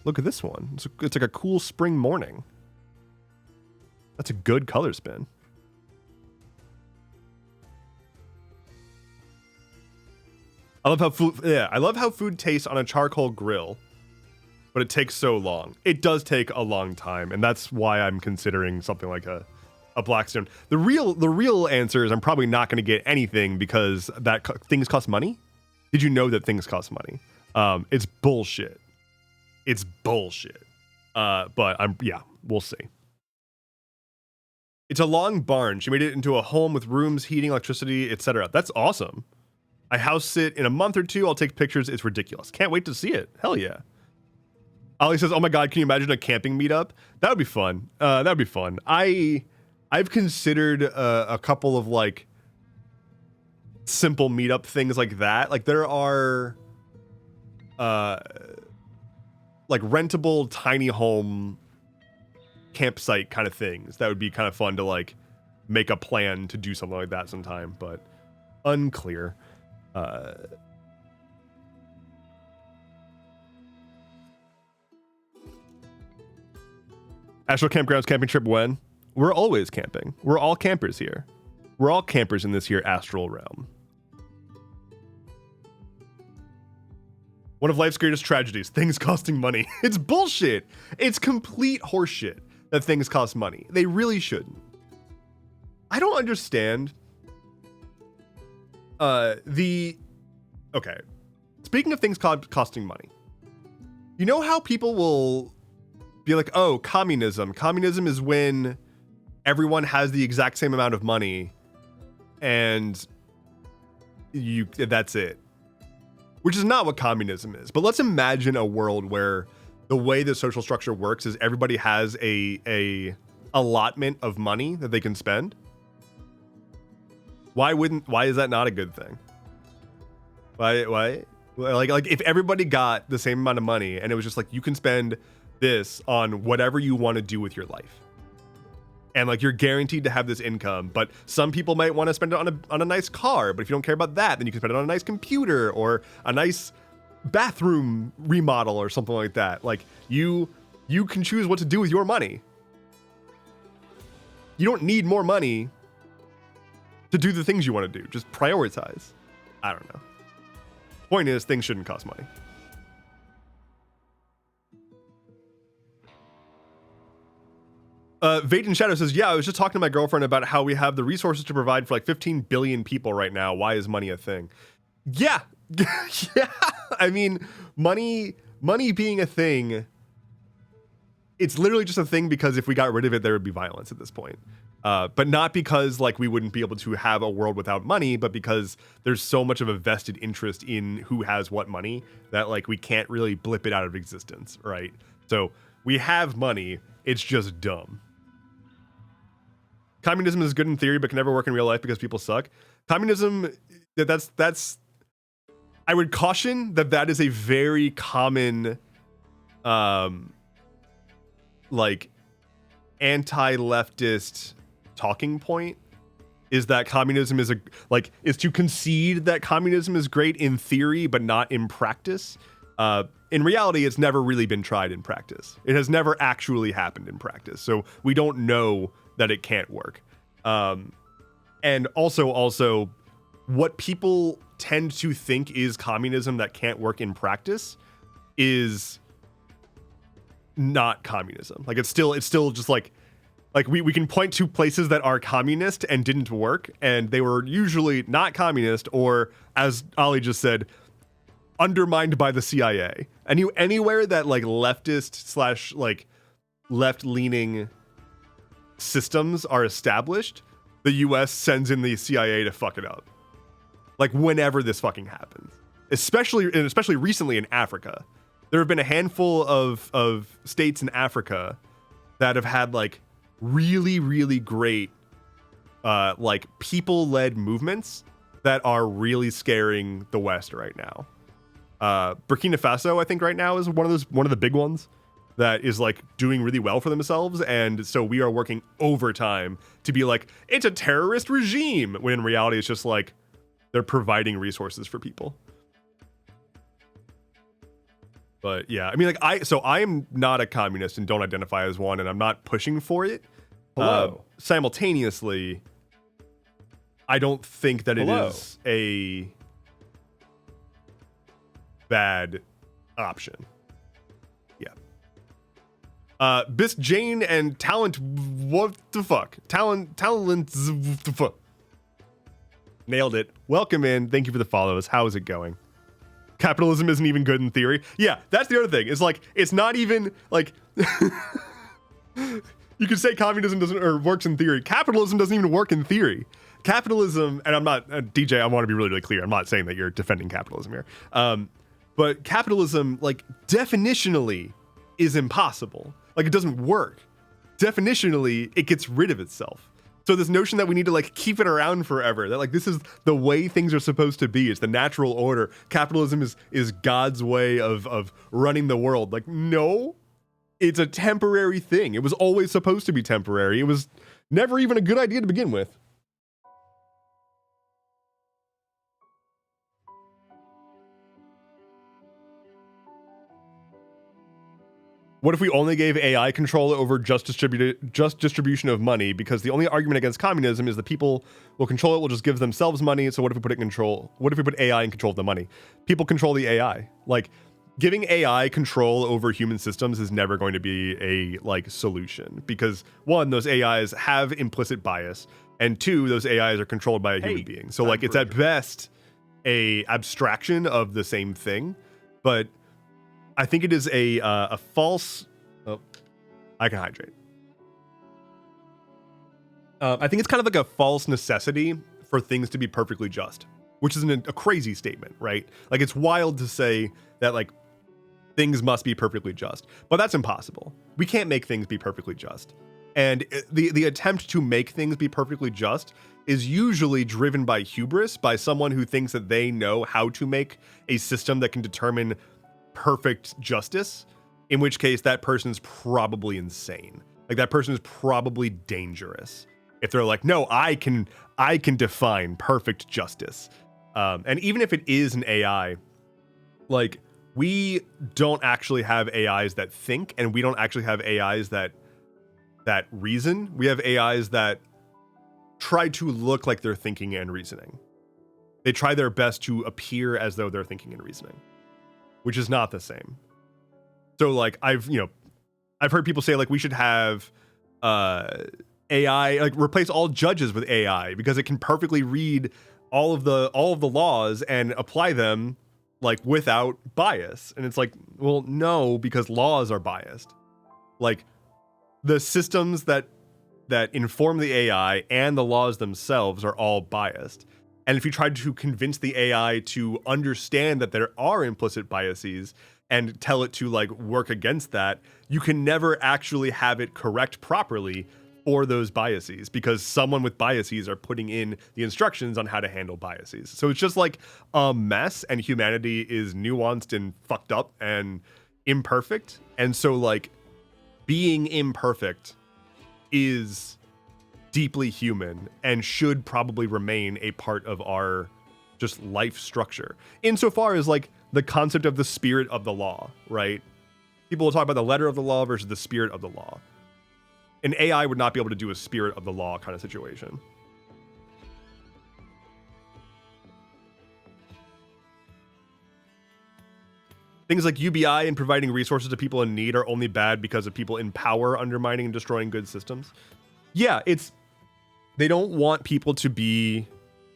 look at this one. It's like a cool spring morning. That's a good color spin. I love how food tastes on a charcoal grill, but it takes so long. It does take a long time, and that's why I'm considering something like a Blackstone. The real answer is I'm probably not going to get anything because things cost money. Did you know that things cost money? It's bullshit. It's bullshit. But we'll see. It's a long barn. She made it into a home with rooms, heating, electricity, etc. That's awesome. I house sit in a month or two. I'll take pictures. It's ridiculous. Can't wait to see it. Hell yeah. Ollie says, oh my God, can you imagine a camping meetup? That would be fun. That'd be fun. I've considered a couple of like simple meetup things like that. Like there are like rentable tiny home campsite kind of things that would be kind of fun to like make a plan to do something like that sometime, but unclear. Astral Campgrounds camping trip when? We're always camping. We're all campers here. We're all campers in this here astral realm. One of life's greatest tragedies, things costing money. It's bullshit. It's complete horseshit that things cost money. They really shouldn't. I don't understand. Okay. Speaking of things costing money, you know how people will be like, oh, communism. Communism is when everyone has the exact same amount of money and that's it. Which is not what communism is. But let's imagine a world where the way the social structure works is everybody has a allotment of money that they can spend. Why is that not a good thing? Why like if everybody got the same amount of money and it was just like you can spend this on whatever you want to do with your life. And like you're guaranteed to have this income, but some people might want to spend it on a nice car, but if you don't care about that, then you can spend it on a nice computer or a nice bathroom remodel or something like that. Like you can choose what to do with your money. you don't need more money to do the things you want to do. Just prioritize. I don't know. Point is, things shouldn't cost money. Vaden Shadow says, yeah, I was just talking to my girlfriend about how we have the resources to provide for like 15 billion people right now. Why is money a thing? Yeah. Yeah. I mean, money being a thing, it's literally just a thing because if we got rid of it, there would be violence at this point. But not because like we wouldn't be able to have a world without money, but because there's so much of a vested interest in who has what money that like we can't really blip it out of existence, right? So we have money, it's just dumb. Communism is good in theory, but can never work in real life because people suck. Communism, that's. I would caution that is a very common, like, anti-leftist talking point. Is that communism is to concede that communism is great in theory, but not in practice. In reality, it's never really been tried in practice. It has never actually happened in practice. So we don't know that it can't work. And also what people tend to think is communism that can't work in practice is not communism. Like it's still just like we can point to places that are communist and didn't work, and they were usually not communist, or as Ali just said, undermined by the CIA. Anywhere that like leftist / like left-leaning systems are established, the US sends in the CIA to fuck it up. Like whenever this fucking happens. Especially recently in Africa. There have been a handful of states in Africa that have had like really, really great like people-led movements that are really scaring the West right now. Burkina Faso, I think right now is one of the big ones that is like doing really well for themselves, and so we are working overtime to be like, it's a terrorist regime, when in reality it's just like they're providing resources for people. But yeah, I mean, like I am not a communist and don't identify as one, and I'm not pushing for it. Hello. Simultaneously, I don't think that it is a bad option. Bis Jane and Talent, what the fuck? Talent, the fuck? Nailed it. Welcome in. Thank you for the follows. How is it going? Capitalism isn't even good in theory. Yeah, that's the other thing. It's like, it's not even like, you could say communism doesn't, or works in theory. Capitalism doesn't even work in theory. Capitalism, and I'm not, DJ, I want to be really, really clear. I'm not saying that you're defending capitalism here. But capitalism, like, definitionally is impossible. Like, it doesn't work. Definitionally, it gets rid of itself. So this notion that we need to like keep it around forever, that like this is the way things are supposed to be, it's the natural order. Capitalism is God's way of running the world. Like, no, it's a temporary thing. It was always supposed to be temporary. It was never even a good idea to begin with. What if we only gave AI control over just distribution of money? Because the only argument against communism is the people will control it, will just give themselves money. So what if we put it in control? What if we put AI in control of the money? People control the AI. Like, giving AI control over human systems is never going to be a like solution, because one, those AIs have implicit bias, and two, those AIs are controlled by a human being. So like it's at best a abstraction of the same thing, but I think it is a false. Oh, I can hydrate. I think it's kind of like a false necessity for things to be perfectly just, which is a crazy statement, right? Like, it's wild to say that like things must be perfectly just, but that's impossible. We can't make things be perfectly just, and the attempt to make things be perfectly just is usually driven by hubris, by someone who thinks that they know how to make a system that can determine perfect justice, in which case that person's probably insane. Like, that person is probably dangerous if they're like, no, I can define perfect justice. And even if it is an AI, like, we don't actually have AIs that think, and we don't actually have AIs that that reason. We have AIs that try to look like they're thinking and reasoning. They try their best to appear as though they're thinking and reasoning, which is not the same. So like I've heard people say like we should have AI, like replace all judges with AI because it can perfectly read all of the laws and apply them like without bias. And it's like, well, no, because laws are biased. Like the systems that inform the AI and the laws themselves are all biased. And if you try to convince the AI to understand that there are implicit biases and tell it to like work against that, you can never actually have it correct properly for those biases because someone with biases are putting in the instructions on how to handle biases. So it's just like a mess, and humanity is nuanced and fucked up and imperfect. And so like being imperfect is deeply human and should probably remain a part of our just life structure. Insofar as like the concept of the spirit of the law, right? People will talk about the letter of the law versus the spirit of the law. An AI would not be able to do a spirit of the law kind of situation. Things like UBI and providing resources to people in need are only bad because of people in power undermining and destroying good systems. Yeah, they don't want people to be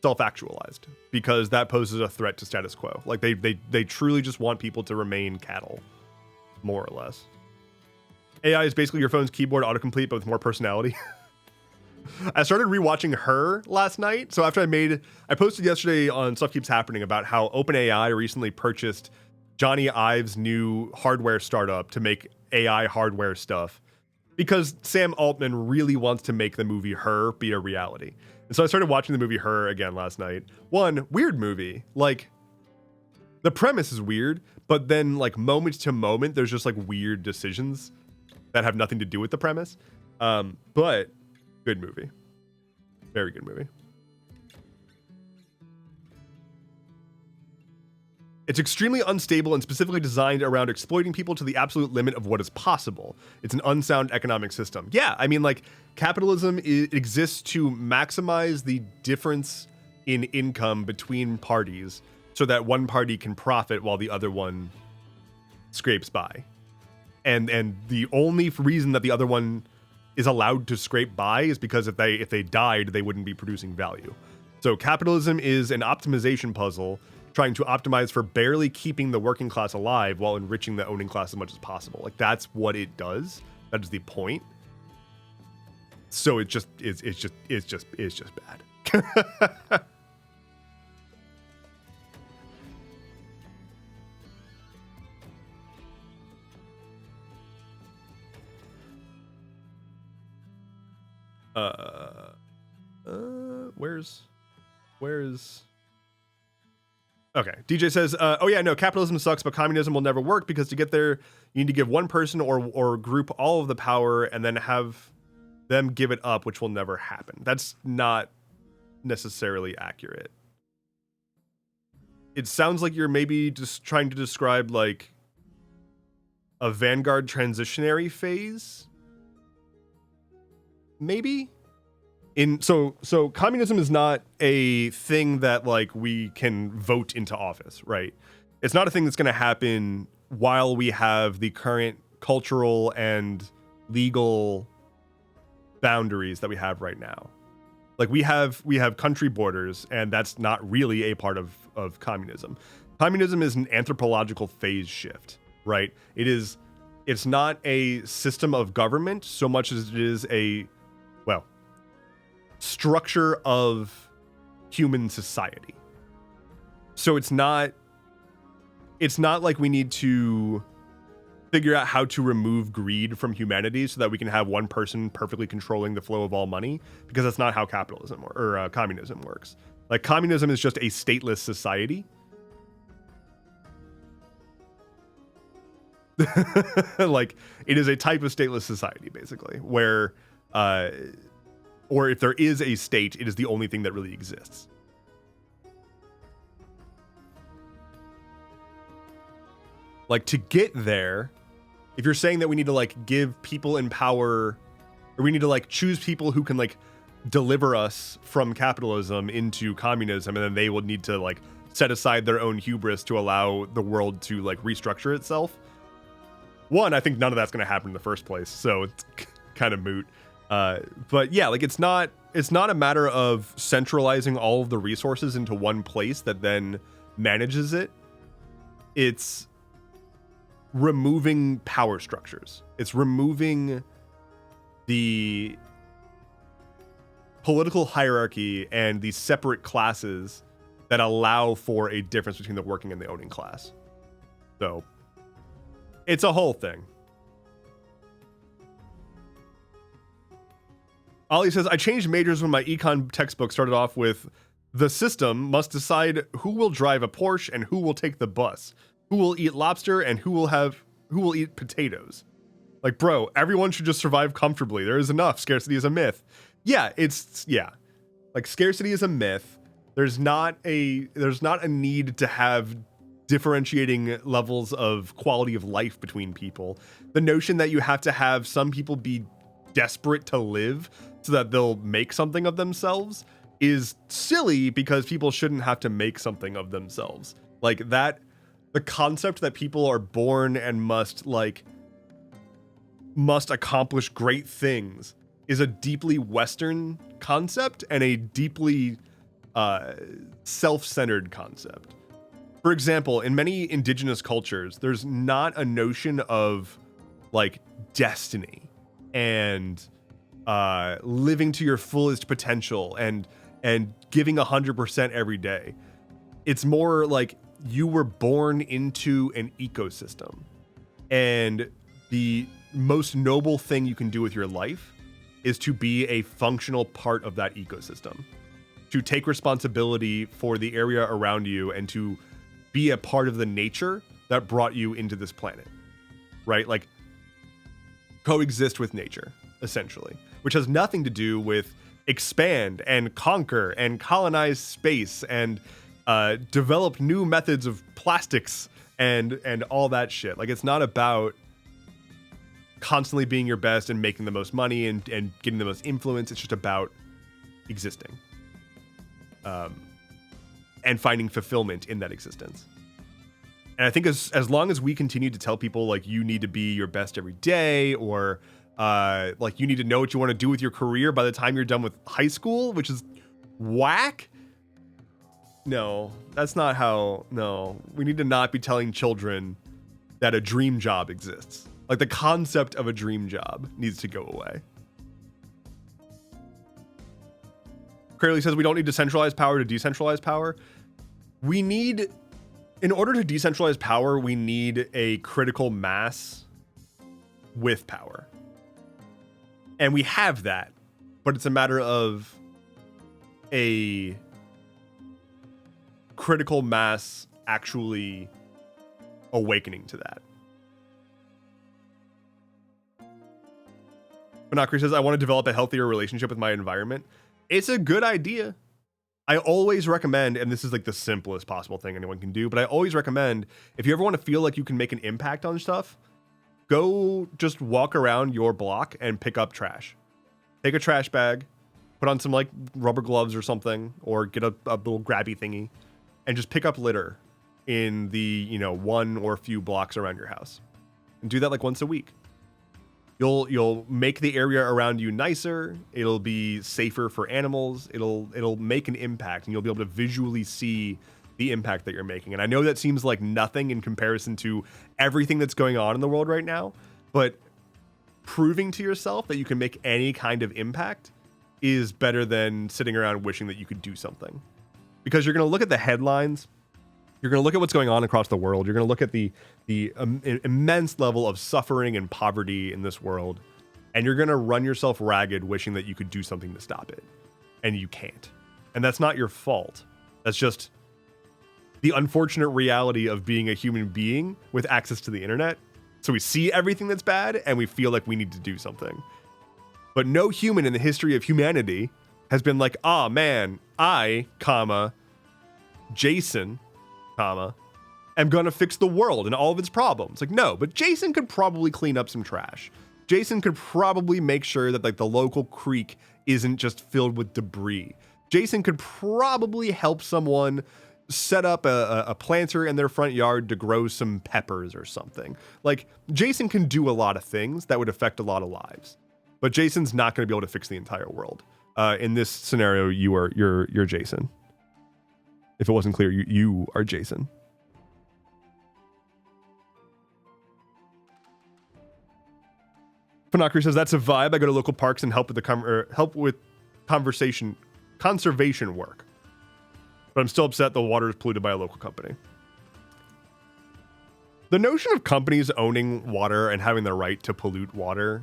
self-actualized because that poses a threat to status quo. Like they truly just want people to remain cattle, more or less. AI is basically your phone's keyboard autocomplete, but with more personality. I started rewatching Her last night. So after I posted yesterday on Stuff Keeps Happening about how OpenAI recently purchased Johnny Ive's new hardware startup to make AI hardware stuff because Sam Altman really wants to make the movie Her be a reality. And so I started watching the movie Her again last night. One, weird movie. Like, the premise is weird, but then like moment to moment, there's just like weird decisions that have nothing to do with the premise. But good movie. Very good movie. It's extremely unstable and specifically designed around exploiting people to the absolute limit of what is possible. It's an unsound economic system. Yeah, I mean, like, capitalism exists to maximize the difference in income between parties so that one party can profit while the other one scrapes by. And the only reason that the other one is allowed to scrape by is because if they died, they wouldn't be producing value. So capitalism is an optimization puzzle trying to optimize for barely keeping the working class alive while enriching the owning class as much as possible. Like, that's what it does. That is the point. So it's just bad. Where's okay, DJ says oh yeah, no, capitalism sucks, but communism will never work because to get there you need to give one person or group all of the power and then have them give it up, which will never happen. That's not necessarily accurate. It sounds like you're maybe just trying to describe like a Vanguard transitionary phase, maybe. So communism is not a thing that like we can vote into office, right? It's not a thing that's going to happen while we have the current cultural and legal boundaries that we have right now. Like we have country borders, and that's not really a part of communism. Communism is an anthropological phase shift, right? It's not a system of government so much as it is a, well, structure of human society. So it's not like we need to figure out how to remove greed from humanity so that we can have one person perfectly controlling the flow of all money, because that's not how capitalism or communism works. Like, communism is just a stateless society. Like, it is a type of stateless society, basically, where or if there is a state, it is the only thing that really exists. Like, to get there, if you're saying that we need to like give people in power or we need to like choose people who can like deliver us from capitalism into communism, and then they will need to like set aside their own hubris to allow the world to like restructure itself. One, I think none of that's going to happen in the first place, so it's kind of moot. But yeah, like it's not a matter of centralizing all of the resources into one place that then manages it. It's removing power structures. It's removing the political hierarchy and the separate classes that allow for a difference between the working and the owning class. So it's a whole thing. Ollie says, I changed majors when my econ textbook started off with the system must decide who will drive a Porsche and who will take the bus, who will eat lobster and who will eat potatoes. Like, bro, everyone should just survive comfortably. There is enough. Scarcity is a myth. Yeah, like scarcity is a myth. There's not a need to have differentiating levels of quality of life between people. The notion that you have to have some people be desperate to live so that they'll make something of themselves is silly, because people shouldn't have to make something of themselves. Like that, the concept that people are born and must accomplish great things is a deeply Western concept and a deeply self-centered concept. For example, in many indigenous cultures, there's not a notion of like destiny and living to your fullest potential and giving 100% every day. It's more like you were born into an ecosystem, and the most noble thing you can do with your life is to be a functional part of that ecosystem, to take responsibility for the area around you and to be a part of the nature that brought you into this planet, right? Like coexist with nature, essentially, which has nothing to do with expand and conquer and colonize space and develop new methods of plastics and all that shit. Like, it's not about constantly being your best and making the most money and getting the most influence. It's just about existing and finding fulfillment in that existence. And I think as long as we continue to tell people like you need to be your best every day, or like you need to know what you want to do with your career by the time you're done with high school, which is whack. No, that's not how. No, we need to not be telling children that a dream job exists. Like, the concept of a dream job needs to go away. Clearly says we don't need to centralize power to decentralize power. We need, in order to decentralize power, we need a critical mass with power. And we have that, but it's a matter of a critical mass actually awakening to that. Banakri says, I want to develop a healthier relationship with my environment. It's a good idea. I always recommend, and this is like the simplest possible thing anyone can do, but I always recommend, if you ever want to feel like you can make an impact on stuff, go just walk around your block and pick up trash. Take a trash bag, put on some like rubber gloves or something, or get a little grabby thingy, and just pick up litter in the, one or few blocks around your house. And do that like once a week. You'll make the area around you nicer. It'll be safer for animals. It'll make an impact, and you'll be able to visually see the impact that you're making. And I know that seems like nothing in comparison to everything that's going on in the world right now, but proving to yourself that you can make any kind of impact is better than sitting around wishing that you could do something. Because you're going to look at the headlines, you're going to look at what's going on across the world, you're going to look at the immense level of suffering and poverty in this world, and you're going to run yourself ragged wishing that you could do something to stop it. And you can't. And that's not your fault. That's just the unfortunate reality of being a human being with access to the internet. So we see everything that's bad and we feel like we need to do something. But no human in the history of humanity has been like, ah, man, I, Jason, am gonna fix the world and all of its problems. Like, no, but Jason could probably clean up some trash. Jason could probably make sure that like the local creek isn't just filled with debris. Jason could probably help someone set up a planter in their front yard to grow some peppers or something. Like, Jason can do a lot of things that would affect a lot of lives, but Jason's not going to be able to fix the entire world. In this scenario, you're Jason. If it wasn't clear, you are Jason. Fanakri says that's a vibe. I go to local parks and help with conservation work. But I'm still upset the water is polluted by a local company. The notion of companies owning water and having the right to pollute water,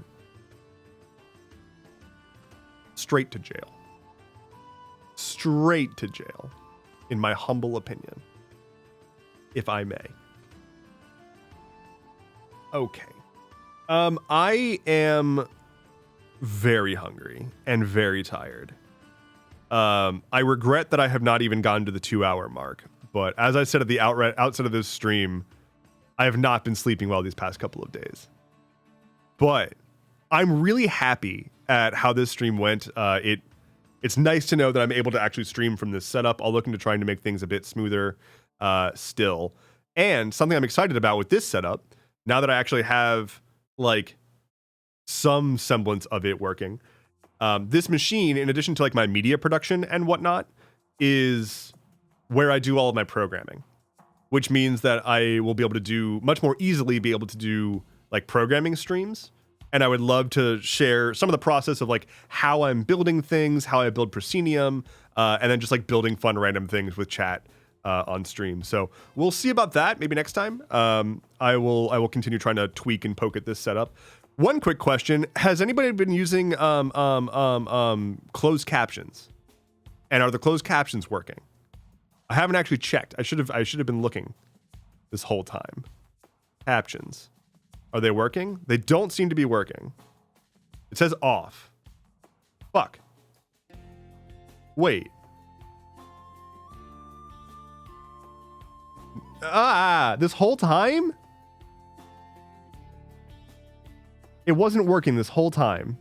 straight to jail. Straight to jail, in my humble opinion, if I may. Okay. I am very hungry and very tired. I regret that I have not even gotten to the 2-hour mark, but as I said at the outset of this stream, I have not been sleeping well these past couple of days. But I'm really happy at how this stream went. It's nice to know that I'm able to actually stream from this setup. I'll look into trying to make things a bit smoother still. And something I'm excited about with this setup, now that I actually have like some semblance of it working, this machine, in addition to like my media production and whatnot, is where I do all of my programming, which means that I will be able to much more easily be able to do like programming streams. And I would love to share some of the process of like how I'm building things, how I build Proscenium, and then just like building fun random things with chat on stream. So we'll see about that maybe next time. I will continue trying to tweak and poke at this setup. One quick question: has anybody been using closed captions? And are the closed captions working? I haven't actually checked. I should have been looking this whole time. Captions. Are they working? They don't seem to be working. It says off. Fuck. Wait. This whole time? It wasn't working this whole time.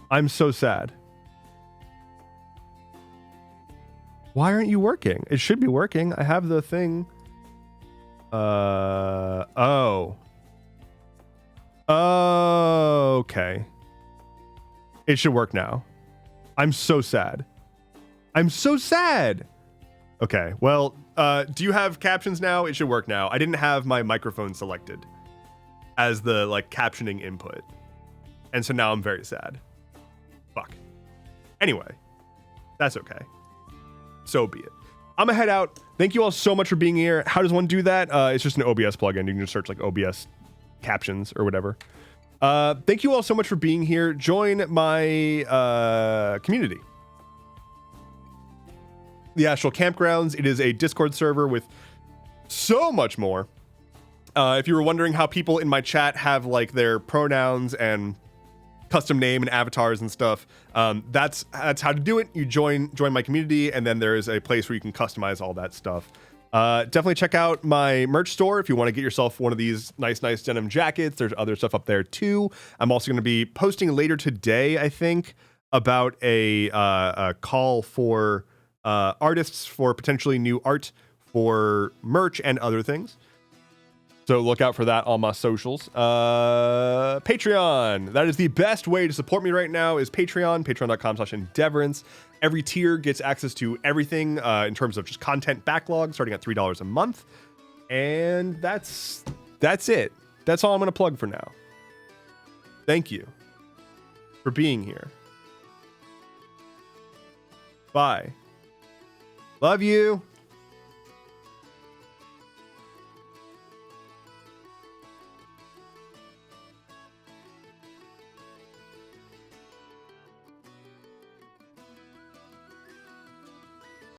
I'm so sad. Why aren't you working? It should be working. I have the thing. Oh. Okay. It should work now. I'm so sad. I'm so sad. Okay, well, do you have captions now? It should work now. I didn't have my microphone selected as the like captioning input. And so now I'm very sad. Fuck. Anyway, that's okay. So be it. I'm gonna head out. Thank you all so much for being here. How does one do that? It's just an OBS plugin. You can just search like OBS captions or whatever. Thank you all so much for being here. Join my community, the Astral Campgrounds. It is a Discord server with so much more. If you were wondering how people in my chat have like their pronouns and custom name and avatars and stuff, that's how to do it. You join my community, and then there is a place where you can customize all that stuff. Definitely check out my merch store if you want to get yourself one of these nice denim jackets. There's other stuff up there too. I'm also going to be posting later today, I think, about a call for artists for potentially new art for merch and other things. So look out for that on my socials. Patreon. That is the best way to support me right now is Patreon. Patreon.com/Endeavorance. Every tier gets access to everything in terms of just content backlog, starting at $3 a month. And that's it. That's all I'm going to plug for now. Thank you for being here. Bye. Love you.